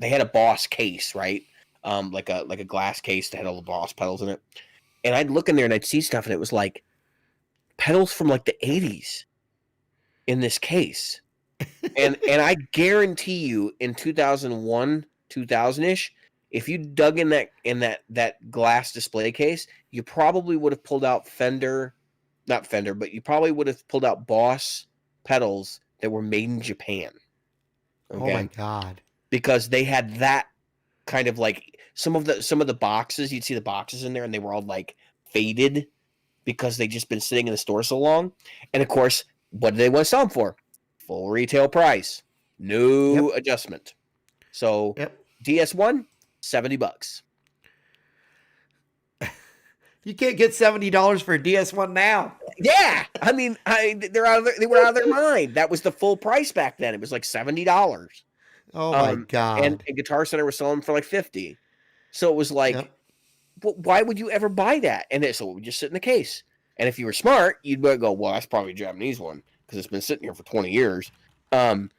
had a Boss case, right? Like a glass case that had all the Boss pedals in it, and I'd look in there and I'd see stuff, and it was like pedals from like the 80s in this case. And I guarantee you in 2001, 2000-ish, if you dug in that glass display case, you probably would have pulled out not Fender, but you probably would have pulled out Boss pedals that were made in Japan. Okay? Oh my God. Because they had that kind of like some of the boxes, you'd see the boxes in there and they were all like faded because they just been sitting in the store so long. And of course, what do they want to sell them for? Full retail price, no adjustment. So DS1, $70. You can't get $70 for a DS1 now. Yeah, I mean, they were out of their mind. That was the full price back then. It was like $70. Oh my And God. Guitar Center was selling them for like 50. So it was like, Yep. well, why would you ever buy that? And so it would just sit in the case. And if you were smart, you'd go, well, that's probably a Japanese one because it's been sitting here for 20 years. Um,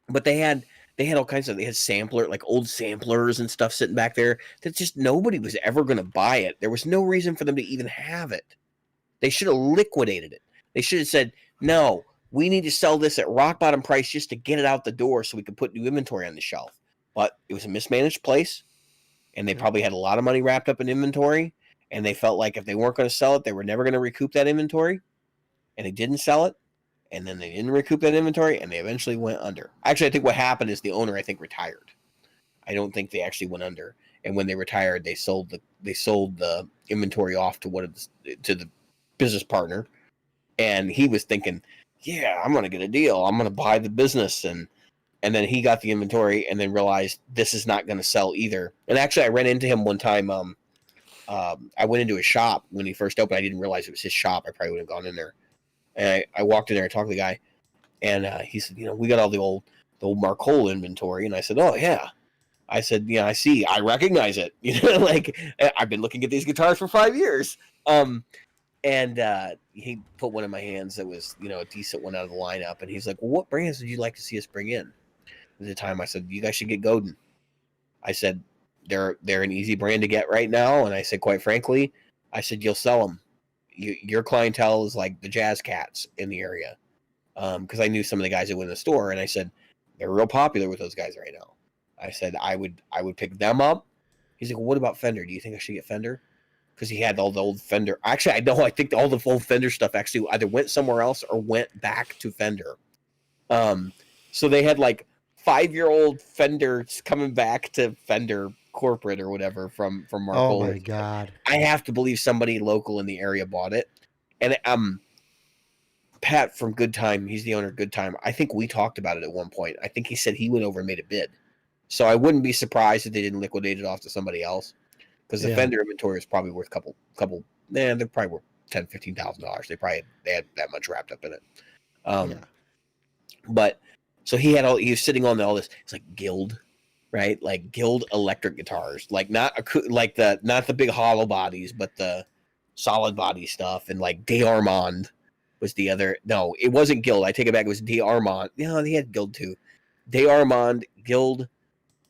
but they had all kinds of they had sampler like old samplers and stuff sitting back there that just nobody was ever going to buy it. There was no reason for them to even have it. They should have liquidated it. They should have said, no, we need to sell this at rock bottom price just to get it out the door so we could put new inventory on the shelf. But it was a mismanaged place, and they Yep. probably had a lot of money wrapped up in inventory, and they felt like if they weren't going to sell it, they were never going to recoup that inventory, and they didn't sell it, and then they didn't recoup that inventory, and they eventually went under. Actually, I think what happened is the owner, I think, retired. I don't think they actually went under. And when they retired, they sold the inventory off to the business partner, and he was thinking, yeah, I'm going to get a deal. I'm going to buy the business. And then he got the inventory and then realized this is not going to sell either. And actually, I ran into him one time. I went into his shop when he first opened. I didn't realize it was his shop. I probably would have gone in there. And I walked in there and talked to the guy. And he said, we got all the old Marcole inventory. And I said, oh, yeah. I said, yeah, I see. I recognize it. Like I've been looking at these guitars for 5 years. And he put one in my hands that was, a decent one out of the lineup. And he's like, well, what brands would you like to see us bring in? At the time, I said, you guys should get Godin. I said, they're an easy brand to get right now. And I said, quite frankly, I said, you'll sell them. Your clientele is like the jazz cats in the area. Because I knew some of the guys that went in the store. And I said, they're real popular with those guys right now. I said, I would pick them up. He's like, well, what about Fender? Do you think I should get Fender? Because he had all the old Fender. Actually, I think all the old Fender stuff actually either went somewhere else or went back to Fender. So they had like 5-year-old Fenders coming back to Fender corporate or whatever from Oh Marcole. my God. I have to believe somebody local in the area bought it. And Pat from Good Time, he's the owner of Good Time. I think we talked about it at one point. I think he said he went over and made a bid. So I wouldn't be surprised if they didn't liquidate it off to somebody else. Because the Fender inventory is probably worth they're probably worth $10,000-$15,000. They had that much wrapped up in it. But so he was sitting on all this. It's like Guild, right? Like Guild electric guitars, like not the big hollow bodies, but the solid body stuff. And like D'Armond was the other. No, it wasn't Guild. I take it back. It was D'Armond. No, he had Guild too. D'Armond, Guild,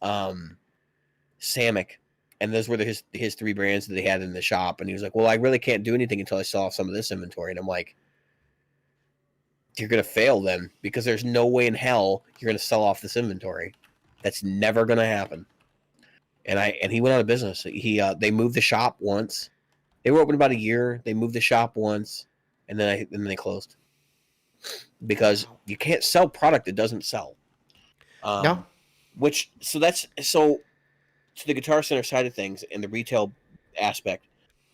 Samick. And those were his 3 brands that they had in the shop. And he was like, well, I really can't do anything until I sell off some of this inventory. And I'm like, you're going to fail then, because there's no way in hell you're going to sell off this inventory. That's never going to happen. And he went out of business. They moved the shop once. They were open about a year. They moved the shop once, and then they closed. Because you can't sell product that doesn't sell. No. So to the Guitar Center side of things and the retail aspect,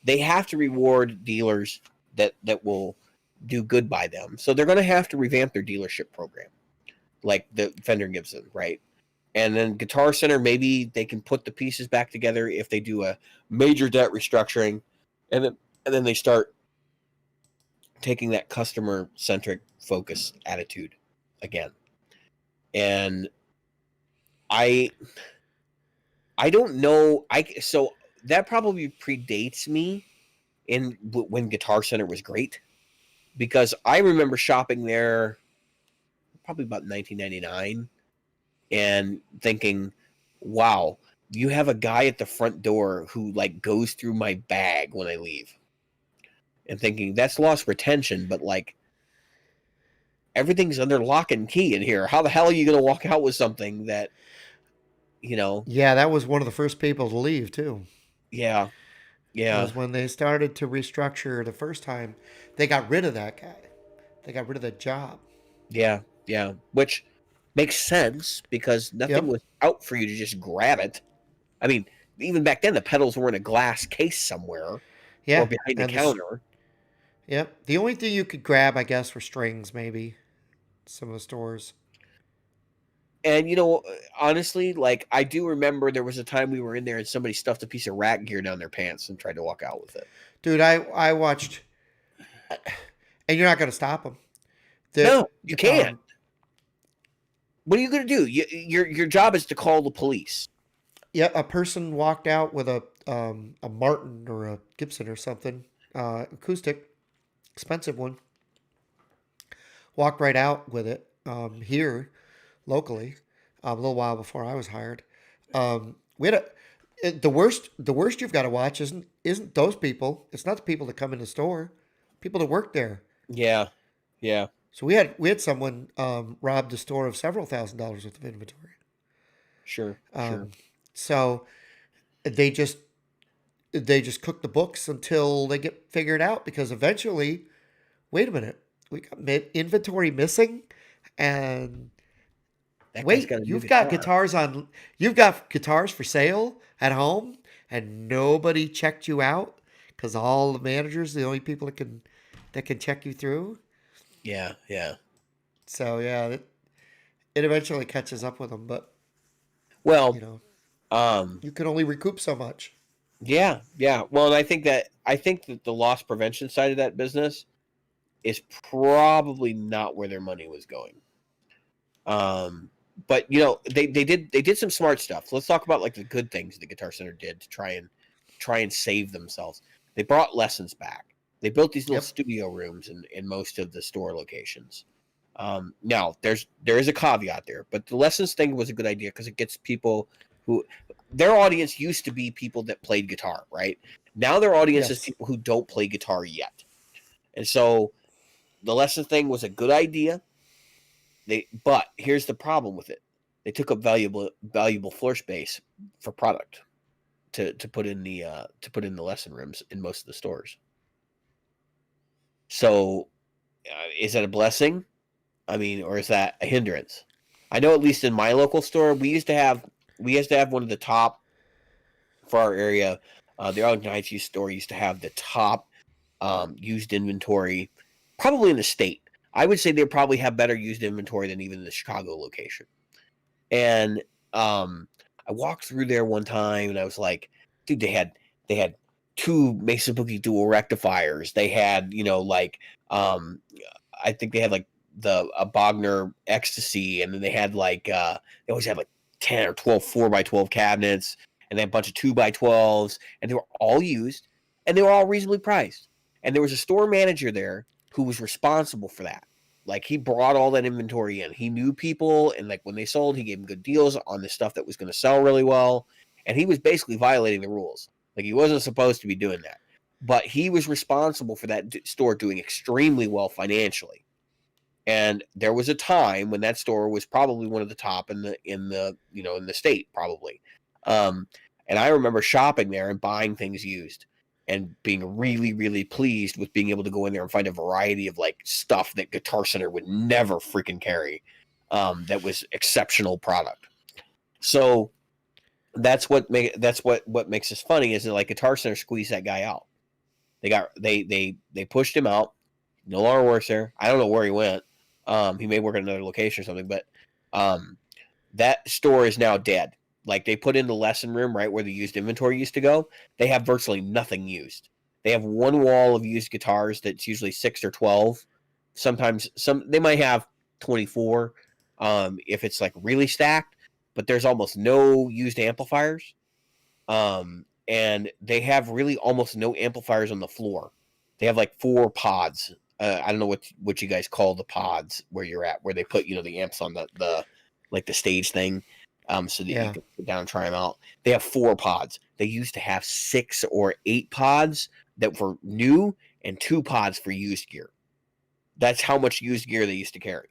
they have to reward dealers that will do good by them. So they're going to have to revamp their dealership program, like the Fender Gibson, right? And then Guitar Center, maybe they can put the pieces back together if they do a major debt restructuring, and then they start taking that customer centric focus attitude again. And I don't know. So that probably predates me when Guitar Center was great, because I remember shopping there probably about 1999 and thinking, wow, you have a guy at the front door who like goes through my bag when I leave, and thinking that's lost retention, but like everything's under lock and key in here. How the hell are you going to walk out with something that, Yeah, that was one of the first people to leave too. Yeah. Was when they started to restructure the first time, they got rid of that guy. They got rid of that job. Yeah. Which makes sense because nothing was out for you to just grab it. I mean, even back then, the pedals were in a glass case somewhere or behind the counter. Yep. The only thing you could grab, I guess, were strings, maybe. Some of the stores. And, honestly, like, I do remember there was a time we were in there and somebody stuffed a piece of rack gear down their pants and tried to walk out with it. dude. I watched, and you're not gonna stop them. The No, you can't. What are you going to do? Your job is to call the police. Yeah, a person walked out with a Martin or a Gibson or something, acoustic, expensive one. Walked right out with it here locally, a little while before I was hired. We had the worst you've got to watch isn't those people. It's not the people that come in the store, people that work there. Yeah, yeah, So we had someone rob the store of several $1,000s worth of inventory. sure, sure. Um, so they just they just cook the books until they get figured out because eventually, wait a minute, we got inventory missing, and That guy's wait, got a new guitar. you've got guitars for sale at home, and nobody checked you out because all the managers, the only people that can check you through. Yeah, yeah. So yeah, it eventually catches up with them, but you Well, know, um, you can only recoup so much. yeah, yeah. Well, and I think that the loss prevention side of that business is probably not where their money was going. Um, but they did some smart stuff. Let's talk about like the good things the Guitar Center did to try and save themselves. They brought lessons back. They built these little Yep. studio rooms in most of the store locations. Now there is a caveat there, but the lessons thing was a good idea because it gets people who their audience used to be people that played guitar, right? Now their audience is Yes. people who don't play guitar yet, and so the lesson thing was a good idea. But here's the problem with it: they took up valuable floor space for product to put in the lesson rooms in most of the stores. So is that a blessing? I mean, or is that a hindrance? I know at least in my local store, we used to have one of the top for our area. The Arlington Heights used store used to have the top used inventory, probably in the state. I would say they probably have better used inventory than even the Chicago location. And I walked through there one time, and I was like, dude, they had two Mesa Boogie dual rectifiers. They had um, I think they had like the a Bogner Ecstasy, and then they had they always had like 10 or 12 4x12 cabinets, and they had a bunch of 2x12s, and they were all used, and they were all reasonably priced. And there was a store manager there who was responsible for that. Like he brought all that inventory in. He knew people, and like when they sold, he gave them good deals on the stuff that was going to sell really well. And he was basically violating the rules. Like he wasn't supposed to be doing that, but he was responsible for that store doing extremely well financially. And there was a time when that store was probably one of the top in the state probably. Um, and I remember shopping there and buying things used and being really really pleased with being able to go in there and find a variety of like stuff that Guitar Center would never freaking carry. That was exceptional product. So that's what makes this funny is that like Guitar Center squeezed that guy out. They pushed him out. No longer works there. I don't know where he went. He may work at another location or something, but um, that store is now dead. Like they put in the lesson room right where the used inventory used to go. They have virtually nothing used. They have one wall of used guitars that's usually 6 or 12. Sometimes they might have 24 if it's like really stacked, but there's almost no used amplifiers. And they have really almost no amplifiers on the floor. They have like four pods. I don't know what you guys call the pods where you're at, where they put the amps on the like the stage thing, so that you Yeah. can sit down and try them out. They have four pods. They used to have 6 or 8 pods that were new and 2 pods for used gear. That's how much used gear they used to carry.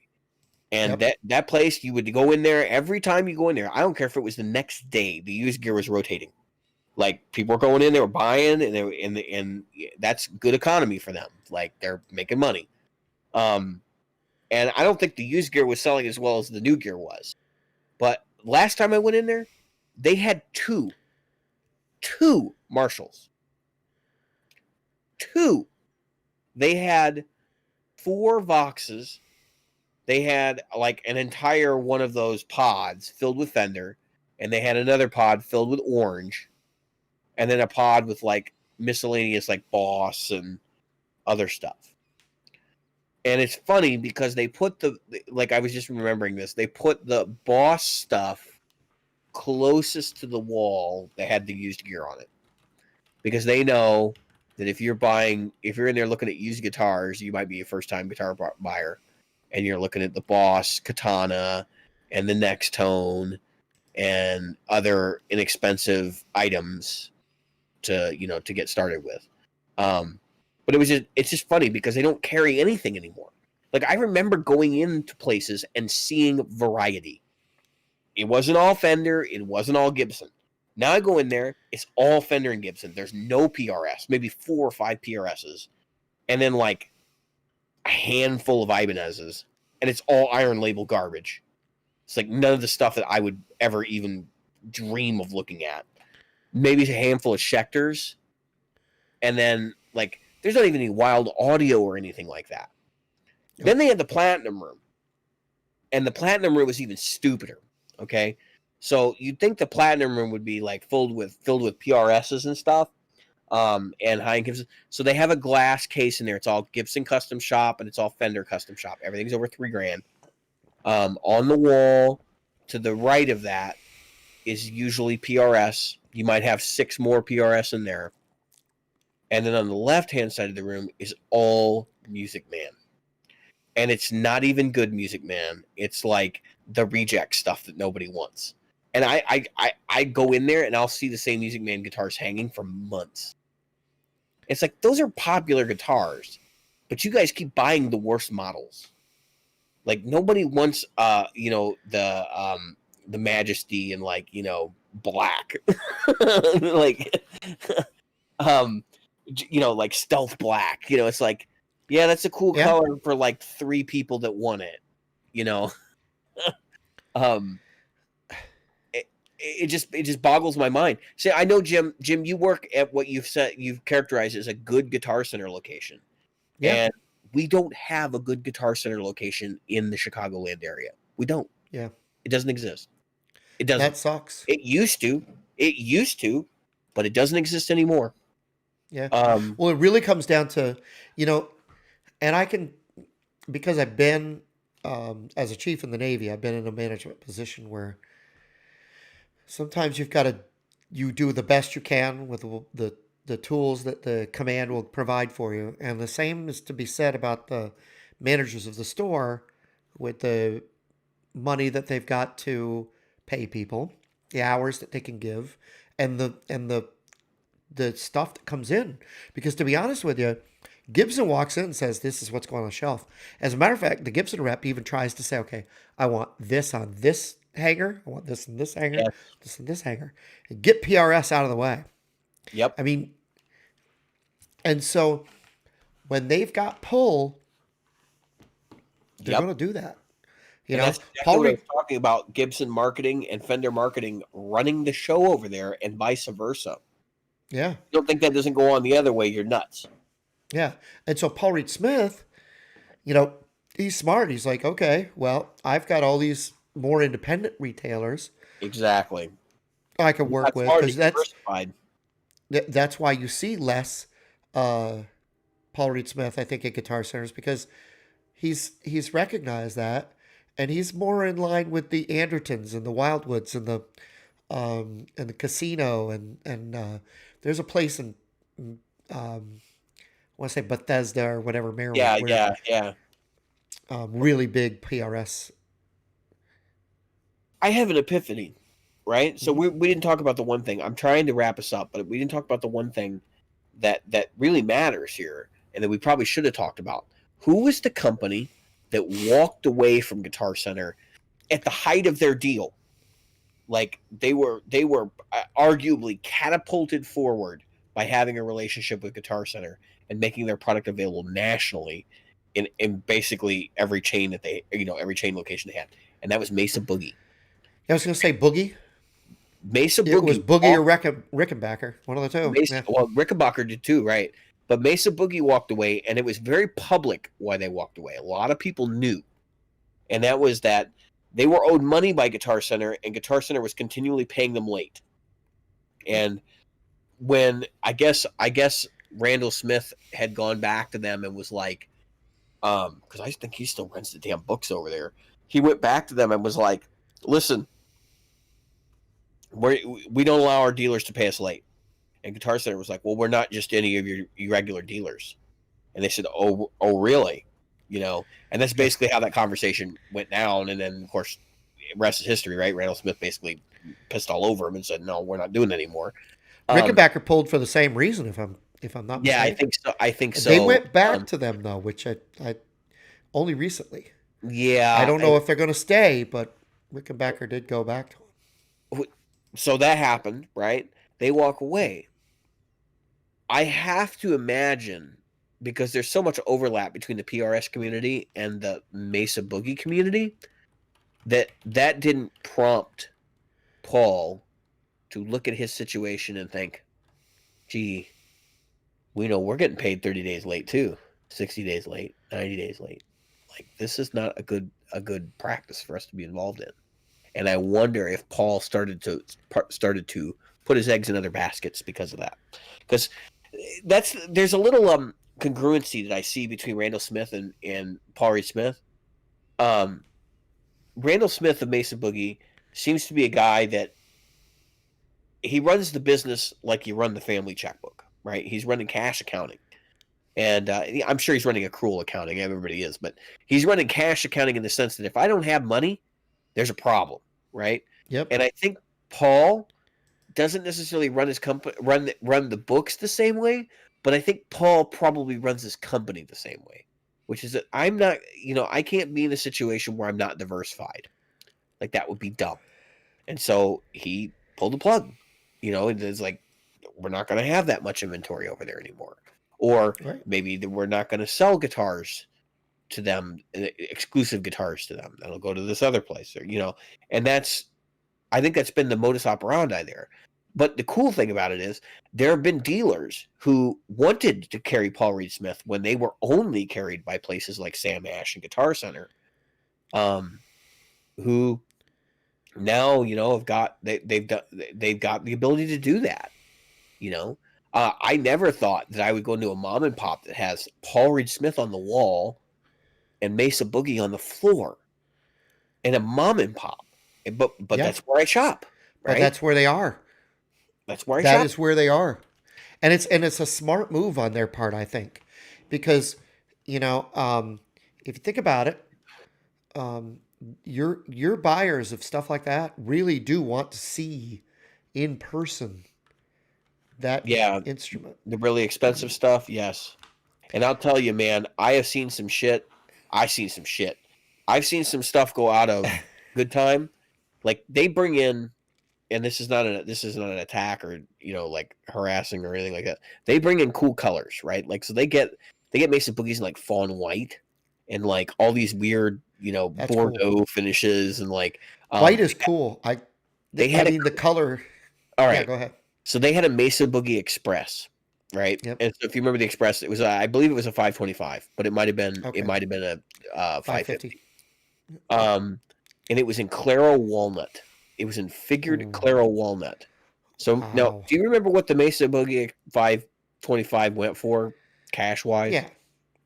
And Yep. that place, you would go in there every time you go in there. I don't care if it was the next day. The used gear was rotating. Like people were going in, they were buying, and that's good economy for them. Like they're making money. Um, and I don't think the used gear was selling as well as the new gear was. But last time I went in there, they had two Marshalls, two. They had 4 Voxes. They had like an entire one of those pods filled with Fender, and they had another pod filled with Orange, and then a pod with like miscellaneous like Boss and other stuff. And it's funny because they put like I was just remembering this. They put the Boss stuff closest to the wall that had the used gear on it, because they know that if you're in there looking at used guitars, you might be a first time guitar buyer, and you're looking at the Boss Katana and the Next Tone and other inexpensive items to get started with. But it's just funny because they don't carry anything anymore. Like, I remember going into places and seeing variety. It wasn't all Fender, it wasn't all Gibson. Now I go in there, it's all Fender and Gibson. There's no PRS, maybe 4 or 5 PRSs, and then like a handful of Ibanez's, and it's all Iron Label garbage. It's like none of the stuff that I would ever even dream of looking at. Maybe a handful of Schecters, and then like there's not even any Wild Audio or anything like that. Yep. Then they had the Platinum Room, and the Platinum Room was even stupider. Okay, so you'd think the Platinum Room would be like filled with PRSs and stuff, and high-end Gibson. So they have a glass case in there. It's all Gibson Custom Shop and it's all Fender Custom Shop. Everything's over $3,000. On the wall to the right of that is usually PRS. You might have 6 more PRS in there. And then on the left-hand side of the room is all Music Man. And it's not even good Music Man. It's like the reject stuff that nobody wants. And I go in there and I'll see the same Music Man guitars hanging for months. It's like, those are popular guitars, but you guys keep buying the worst models. Like, nobody wants the Majesty in like, black. Like like stealth black. It's like, yeah, that's a cool color for like 3 people that want it. It just boggles my mind. See, I know, Jim, you work at what you've characterized as a good Guitar Center location. Yeah. And we don't have a good Guitar Center location in the Chicagoland area. We don't. Yeah. It doesn't exist. It doesn't. That sucks. It used to, but it doesn't exist anymore. Yeah. Well, it really comes down to, and I can, because I've been, as a chief in the Navy, I've been in a management position where sometimes you do the best you can with the tools that the command will provide for you. And the same is to be said about the managers of the store with the money that they've got to pay people, the hours that they can give, and the stuff that comes in. Because to be honest with you, Gibson walks in and says, this is what's going on the shelf. As a matter of fact, the Gibson rep even tries to say, okay, I want this on this hanger. I want this in this hanger, this in this hanger. And get PRS out of the way. Yep. I mean, and so when they've got pull, they're going to do that. That's exactly what I was talking about, Gibson marketing and Fender marketing running the show over there and vice versa. Yeah. You don't think that doesn't go on the other way, you're nuts. Yeah. And so Paul Reed Smith, he's smart. He's like, okay, well, I've got all these more independent retailers. Exactly. I can work with, because that's why you see less Paul Reed Smith, I think, at Guitar Centers, because he's recognized that, and he's more in line with the Andertons and the Wildwoods and the Casino and there's a place in I want to say Bethesda or whatever, Maryland. Yeah. Really big PRS. I have an epiphany, right? So we didn't talk about the one thing. I'm trying to wrap us up, but we didn't talk about the one thing that really matters here, and that we probably should have talked about. Who was the company that walked away from Guitar Center at the height of their deal? Like, they were arguably catapulted forward by having a relationship with Guitar Center and making their product available nationally in basically every chain that every chain location they had. And that was Mesa Boogie. I was going to say Boogie. Mesa Boogie. It was Boogie or Rickenbacker, one of the two. Well, Rickenbacker did too, right? But Mesa Boogie walked away, and it was very public why they walked away. A lot of people knew. And that was that they were owed money by Guitar Center, and Guitar Center was continually paying them late. And when I guess Randall Smith had gone back to them and was like, because I think he still rents the damn books over there. He went back to them and was like, "Listen, we don't allow our dealers to pay us late." And Guitar Center was like, "Well, we're not just any of your regular dealers." And they said, "Oh, really?" And that's Yeah. basically how that conversation went down. And then, of course, the rest is history, right? Randall Smith basically pissed all over him and said, "No, we're not doing it anymore." Um, Rickenbacker pulled for the same reason, if I'm not yeah, I mistaken. think so. I think They so. went back to them though, which I only recently. I Yeah. don't know if they're going to stay, but Rickenbacker did go back to them. So that happened, right? They walk away. I have to imagine, because there's so much overlap between the PRS community and the Mesa Boogie community, that didn't prompt Paul to look at his situation and think, "Gee, we know we're getting paid 30 days late too, 60 days late, 90 days late. Like, this is not a good practice for us to be involved in." And I wonder if Paul started to put his eggs in other baskets because of that. Because there's a little congruency that I see between Randall Smith and Paul Reed Smith. Um, Randall Smith of Mesa Boogie seems to be a guy that he runs the business like you run the family checkbook, right? He's running cash accounting. And I'm sure he's running accrual accounting. Everybody is. But he's running cash accounting in the sense that if I don't have money, there's a problem, right? Yep. And I think Paul doesn't necessarily run his company, run the books the same way, but I think Paul probably runs his company the same way, which is that I'm not, I can't be in a situation where I'm not diversified. Like, that would be dumb. And so he pulled the plug. And it's like, we're not going to have that much inventory over there anymore. Or Right. maybe we're not going to sell guitars to them, exclusive guitars to them. That'll go to this other place, and I think that's been the modus operandi there. But the cool thing about it is there have been dealers who wanted to carry Paul Reed Smith when they were only carried by places like Sam Ash and Guitar Center, who now they've got the ability to do that. I never thought that I would go into a mom and pop that has Paul Reed Smith on the wall and Mesa Boogie on the floor, and a mom and pop. But Yeah. that's where I shop, But right? that's where they are. That's where I That shop. is where they are. And it's a smart move on their part, I think. Because, you know, if you think about it, um, your buyers of stuff like that really do want to see in person that Yeah, instrument. the really expensive stuff, yes. And I'll tell you, man, I have seen some shit. I've seen some shit. I've seen some stuff go out of Good Time. Like, they bring in, and this is not an attack or like harassing or anything like that. They bring in cool colors, right? Like, so they get Mesa Boogies in like fawn white and like all these weird That's cool. Bordeaux finishes and like White is cool. they I had a mean the color. all Yeah, right. go ahead. So they had a Mesa Boogie Express, right? Yep. And so if you remember the Express, it was I believe it was a 525, but it might have been Okay. a 550. 550. And it was in Claro walnut. It was in figured Ooh. Claro walnut. So now, Wow. do you remember what the Mesa Boogie 525 went for, cash wise? Yeah.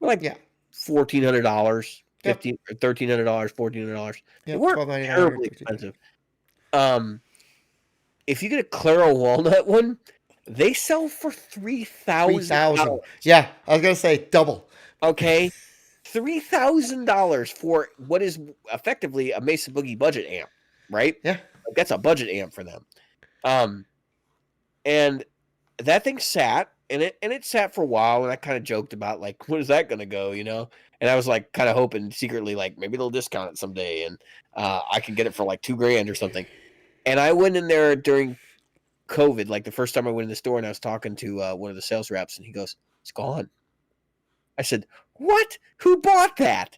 Like Yeah. $1,400, Yep. $1,300, $1,400. They Yep. weren't 1299 terribly expensive. If you get a Claro walnut one, they sell for $3,000. 3,000. Yeah, I was gonna say double. Okay, $3,000 for what is effectively a Mesa Boogie budget amp, right? Yeah. Like, that's a budget amp for them. And that thing sat, and it sat for a while, and I kind of joked about like, when is that gonna go, And I was like, kind of hoping secretly, like maybe they'll discount it someday, and I can get it for like $2,000 or something. And I went in there during COVID, like the first time I went in the store, and I was talking to one of the sales reps, and he goes, "It's gone." I said, "What? Who bought that?"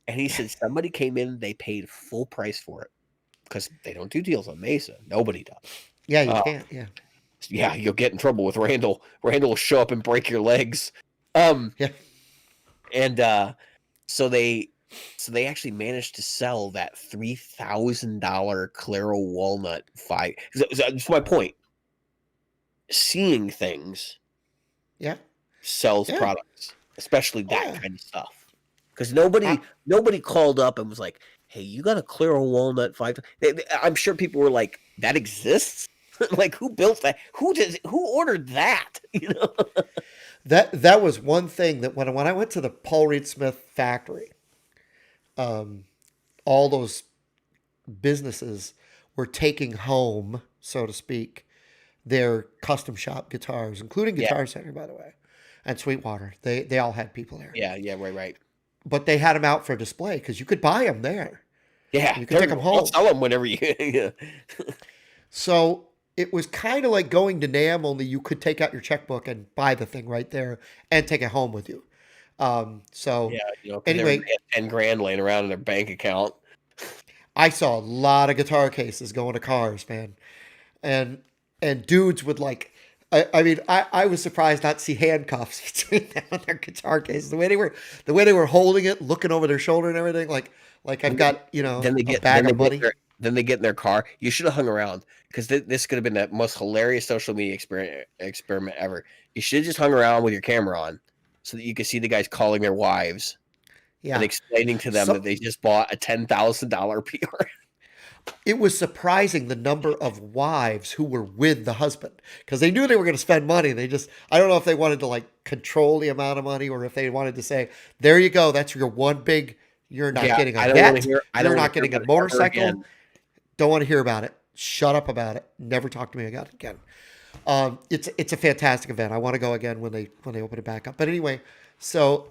And he said, "Somebody came in, they paid full price for it because they don't do deals on Mesa. Nobody does." Yeah, you Uh, can't. Yeah. yeah, you'll get in trouble with Randall. Randall will show up and break your legs. And so they actually managed to sell that $3,000 Claro walnut 5. That's my point. seeing things Yeah. sells Yeah. products, especially Oh that yeah. kind of stuff. Because I, nobody called up and was like, "Hey, you got to clear a walnut 5 times." I'm sure people were like, "That exists." Like, who built that? Who ordered that? You know? that was one thing that when I went to the Paul Reed Smith factory, um, all those businesses were taking home, so to speak, their custom shop guitars, including Yeah, Guitar Center, by the way, and Sweetwater. They all had people there, yeah, right. but they had them out for display because you could buy them there. Yeah, You could there take you them go. I'll home. sell them whenever you. Yeah. So it was kind of like going to NAM, only you could take out your checkbook and buy the thing right there and take it home with you. So Yeah, because everybody anyway, has 10 grand laying around in their bank account. I saw a lot of guitar cases going to cars, man, and dudes would like. I was surprised not to see handcuffs between them and their guitar cases. The way they were holding it, looking over their shoulder and everything, like I've And then, got then they a get bag of money. then they get in their car. You should have hung around because this could have been the most hilarious social media experiment ever. You should have just hung around with your camera on so that you could see the guys calling their wives and Yeah, explaining to them that so they just bought a $10,000 PR. it was surprising the number of wives who were with the husband because they knew they were going to spend money. They just, I don't know if they wanted to like control the amount of money or if they wanted to say, there you go, that's your one big, you're not Yeah, getting a I don't want to vet, hear. I don't you're want to not hear getting a about it ever motorcycle. again. Don't want to hear about it. Shut up about it. Never talk to me again. It's a fantastic event. I want to go again when they open it back up. But anyway, so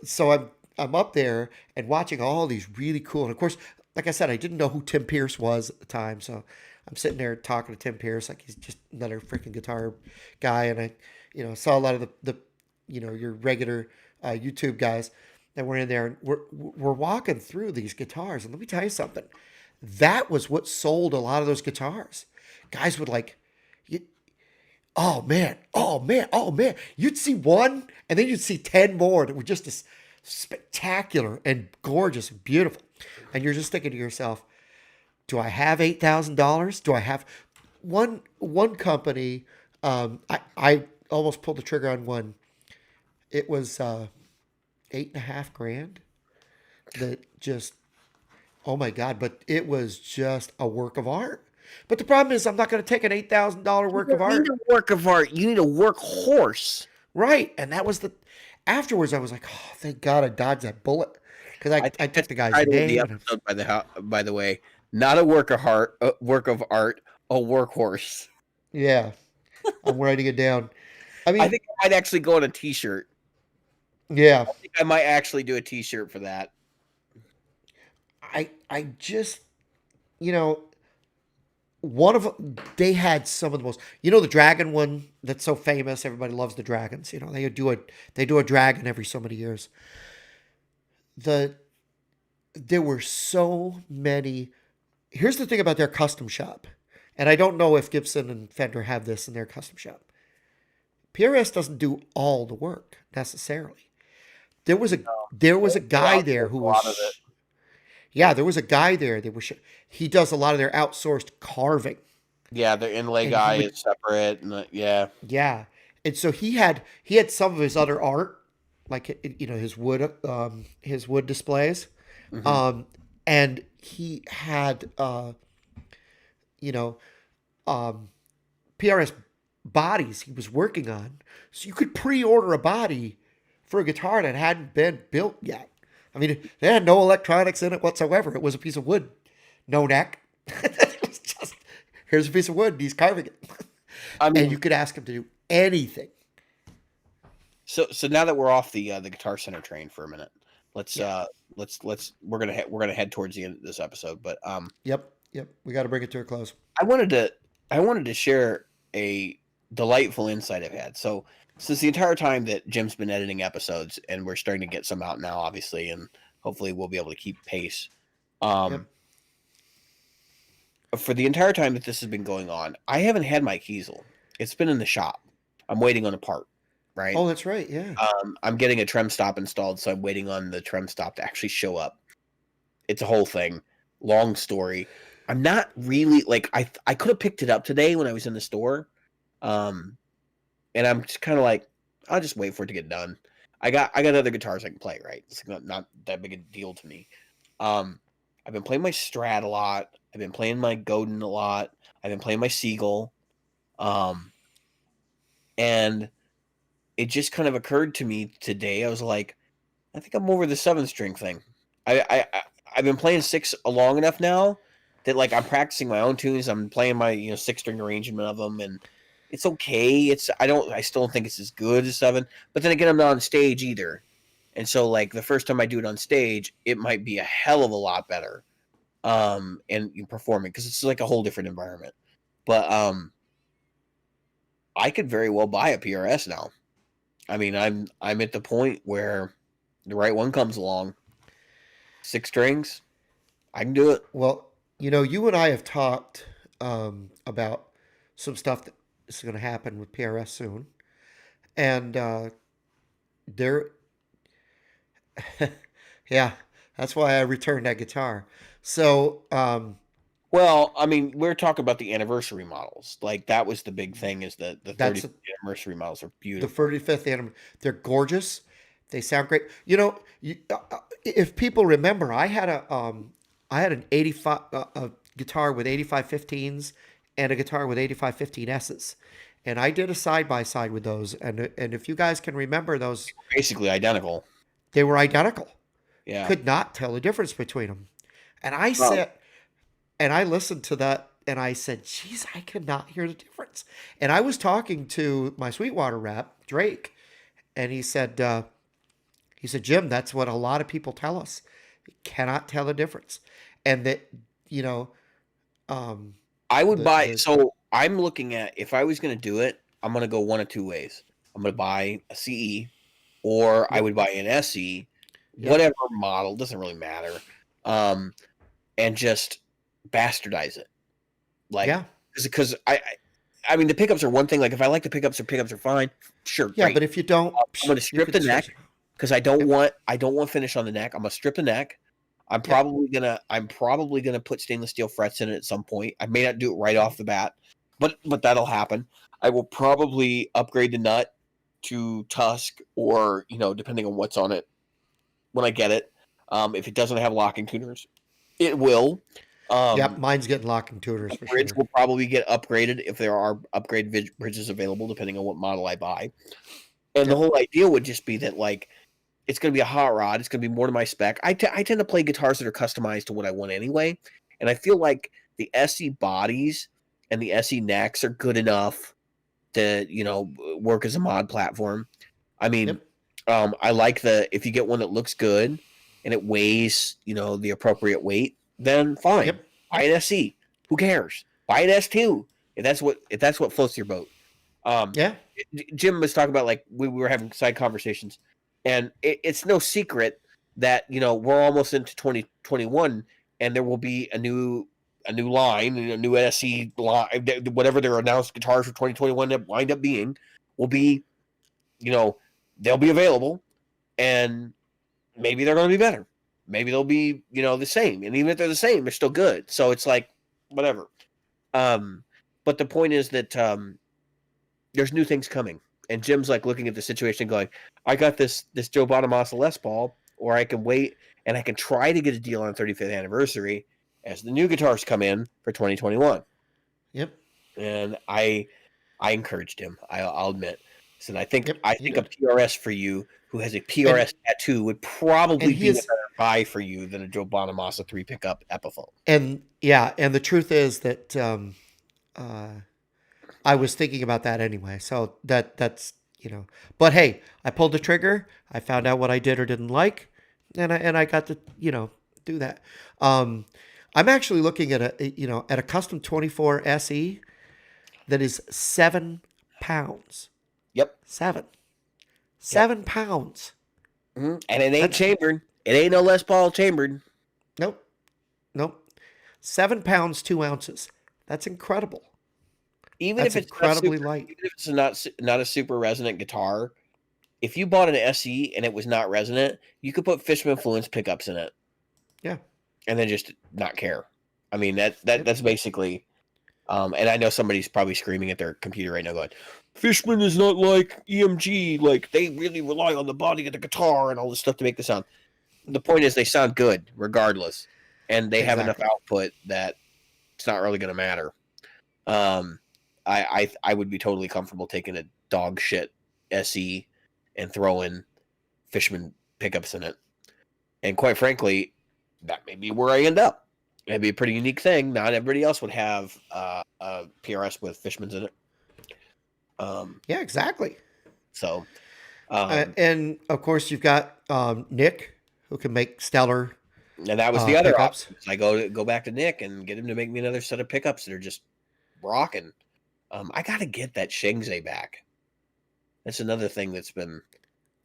so I'm up there and watching all these really cool. And of course, like I said, I didn't know who Tim Pierce was at the time, so I'm sitting there talking to Tim Pierce like he's just another freaking guitar guy. And I, saw a lot of the your regular YouTube guys that were in there, and we're walking through these guitars. And let me tell you something, that was what sold a lot of those guitars. Guys would like, oh man, oh man, oh man. You'd see one, and then you'd see 10 more that were just as spectacular and gorgeous and beautiful. And you're just thinking to yourself, do I have $8,000? Do I have one company? I almost pulled the trigger on one. It was 8.5 grand. That just, oh my god! But it was just a work of art. But the problem is, I'm not going to take an $8,000 You work of don't need art. a work of art. You need a workhorse. Right. And that was the, afterwards, I was like, oh, thank God I dodged that bullet. Because I I think took that's the the guy's title of the name and episode. By the way, not a work of art, a workhorse. yeah, I'm writing it down. I I mean, think I might actually go on a T-shirt. yeah, I think I might actually do a T-shirt for that. I just, you know, one of they had some of the most, the dragon one that's so famous. Everybody loves the dragons. They do a dragon every so many years. The There were so many. Here's the thing about their custom shop, and I don't know if Gibson and Fender have this in their custom shop. PRS doesn't do all the work necessarily. There was a there was a guy there Outsource who a lot of it. was, yeah, there was a guy there that was, he does a lot of their outsourced carving. Yeah, the inlay And he guy would, is separate, and yeah. yeah. And so he had some of his other art, like his wood displays. Hmm. Um and he had you know um PRS bodies he was working on. So you could pre-order a body for a guitar that hadn't been built yet. I mean, they had no electronics in it whatsoever. It was a piece of wood, no neck. It was just, here's a piece of wood, and he's carving it. I And mean, you could ask him to do anything. so now that we're off the Guitar Center train for a minute, let's Yeah. we're gonna head towards the end of this episode. But Yep. Yep. We got to bring it to a close. I wanted to I wanted to share a delightful insight I've had. So since the entire time that Jim's been editing episodes, and we're starting to get some out now, obviously, and hopefully we'll be able to keep pace. Yep. Um, for the entire time that this has been going on, I haven't had my Kiesel. It's been in the shop. I'm waiting on a part, right? Oh, that's right. Yeah. I'm getting a trem stop installed, so I'm waiting on the trem stop to actually show up. It's a whole thing. Long story. I'm not really like I could have picked it up today when I was in the store, um, and I'm just kind of like I'll just wait for it to get done. I got other guitars I can play. Right, it's not that big a deal to me. Um, I've been playing my Strat a lot. I've been playing my Godin a lot. I've been playing my Siegel, um, and it just kind of occurred to me today. I was like, I think I'm over the 7 string thing. I've been playing six long enough now that like I'm practicing my own tunes. I'm playing my 6 string arrangement of them, and it's okay. I still don't think it's as good as 7. But then again, I'm not on stage either, and so like the first time I do it on stage, it might be a hell of a lot better. And you performing because it's like a whole different environment. But I could very well buy a PRS now. I mean, I'm at the point where the right one comes along, 6 strings, I can do it. Well, you and I have talked about some stuff that is going to happen with PRS soon, and there, yeah, that's why I returned that guitar. So, Well, I mean, we're talking about the anniversary models. Like that was the big thing is that the that's 35th anniversary models are the beautiful. 35th anniversary. They're gorgeous. They sound great. If people remember, I had an 85 a guitar with 8515s and a guitar with 8515s, and I did a side by side with those. And if you guys can remember those, Basically identical. they were identical. Yeah. Could not tell the difference between them. And I Um, sat and I listened to that and I said, geez, I cannot hear the difference. And I was talking to my Sweetwater rep, Drake, and he said, Jim, that's what a lot of people tell us. You cannot tell the difference. And that, you know, um, I would the buy the so I'm looking at if I was going to do it, I'm going to go one of two ways. I'm going to buy a CE or I yep, would buy an SE, yep, whatever model, doesn't really matter. Um and just bastardize it. Like yeah, because I mean the pickups are one thing. Like if I like the pickups are fine. Sure, yeah. great. But if you don't, I'm going to you strip the could neck switch it. because Yep, I don't want finish on the neck. I'm gonna strip the neck. yep, I'm probably gonna put stainless steel frets in it at some point. I may not do it right off the bat, but that'll happen. I will probably upgrade the nut to Tusk or depending on what's on it when I get it. If it doesn't have locking tuners, it will. yep. Um, Mine's getting locking tuners the for bridge sure. will probably get upgraded if there are upgrade bridges available, depending on what model I buy. And the Yep, whole idea would just be that like it's going to be a hot rod. It's going to be more to my spec. I tend to play guitars that are customized to what I want anyway. And I feel like the SE bodies and the SE necks are good enough to, work as a mod platform. I mean, yep, I like if you get one that looks good and it weighs, the appropriate weight, then fine. yep, Buy an SE. Who cares? Buy an S2 if that's what floats your boat. Um, yeah, Jim was talking about like we were having side conversations, and it's no secret that we're almost into 2021, and there will be a new line, a new SE line, whatever their announced guitars for 2021 that wind up being, will be you know they'll be available, and maybe they're going to be better, maybe they'll be the same, and even if they're the same, they're still good. So it's like whatever. Um, but the point is that there's new things coming. And Jim's like looking at the situation going, I got this Joe Bonamassa Les Paul, or I can wait and I can try to get a deal on 35th anniversary as the new guitars come in for 2021. yep, And I encouraged him. I'll admit. I said yep. I You think a did. PRS for you who has a And PRS tattoo would and probably he be a is better buy for you than a Joe Bonamassa 3 pickup Epiphone. and yeah, and the truth is that uh, I was thinking about that anyway. So that's But hey, I pulled the trigger. I found out what I did or didn't like, and I got to do that. Um, I'm actually looking at a custom 24 SE that is 7 pounds. Yep. Seven. Yep. 7 pounds. And it ain't That's chambered. It ain't no Les Paul chambered. nope, nope. 7 pounds 2 ounces. That's incredible. Even That's if it's not incredibly super, light. even if it's not a super resonant guitar, if you bought an SE and it was not resonant, you could put Fishman Fluence pickups in it Yeah. and then just not care. I mean Yep. that's basically. And I know somebody's probably screaming at their computer right now, going, "Fishman is not like EMG. Like they really rely on the body of the guitar and all this stuff to make the sound." The point is, they sound good regardless, and they have enough Exactly. output that it's not really going to matter. Um, I would be totally comfortable taking a dog shit SE and throwing Fishman pickups in it. And quite frankly, that may be where I end up. It'd be a pretty unique thing. Not everybody else would have a PRS with Fishmans in it. Um, Yeah, exactly. so, um, And of course, you've got Nick, who can make stellar and that was the other pickups. option. I go back to Nick and get him to make me another set of pickups that are just rocking. I got to get that Shingze back. That's another thing that's been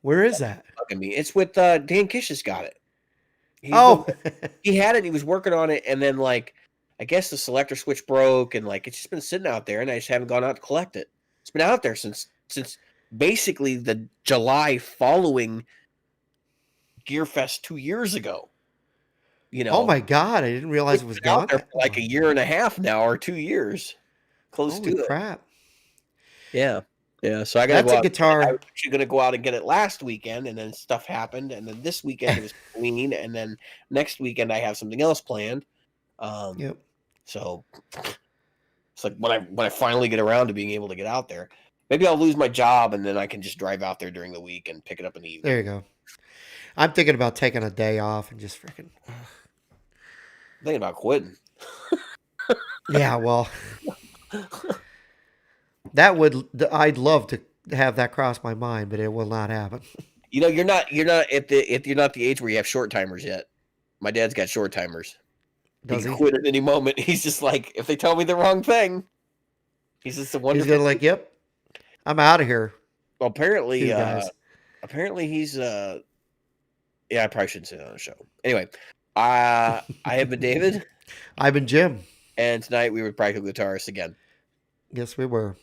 Where is that? bugging me. It's with Dan Kish has got it. He's been Oh, he had it. And he was working on it, and then like I guess the selector switch broke, and like it's just been sitting out there, and I just haven't gone out to collect it. It's been out there since basically the July following Gearfest 2 years ago. You oh know, my God! I didn't realize it's it was been out gone there that for like a long. year and a half now, or 2 years, close to Holy it. crap! Yeah, yeah. So I got to That's go a out. I guitar. was actually going to go out and get it last weekend, and then stuff happened, and then this weekend it was clean, and then next weekend I have something else planned. Um, Yep. so it's like when I finally get around to being able to get out there, maybe I'll lose my job, and then I can just drive out there during the week and pick it up in the There you evening. go. I'm thinking about taking a day off and just freaking. I'm thinking about quitting. Yeah, well, that would. I'd love to have that cross my mind, but it will not happen. You're not if you're not the age where you have short timers yet. My dad's got short timers. He Does can he? quit at any moment. He's just like, if they tell me the wrong thing, he's just a He's wonderful. gonna like, yep, I'm out of here. Well, See apparently, you guys. apparently he's yeah, I probably shouldn't say that on the show. Anyway, I have been David, I've been Jim. and tonight we were practical guitarists again. Yes, we were.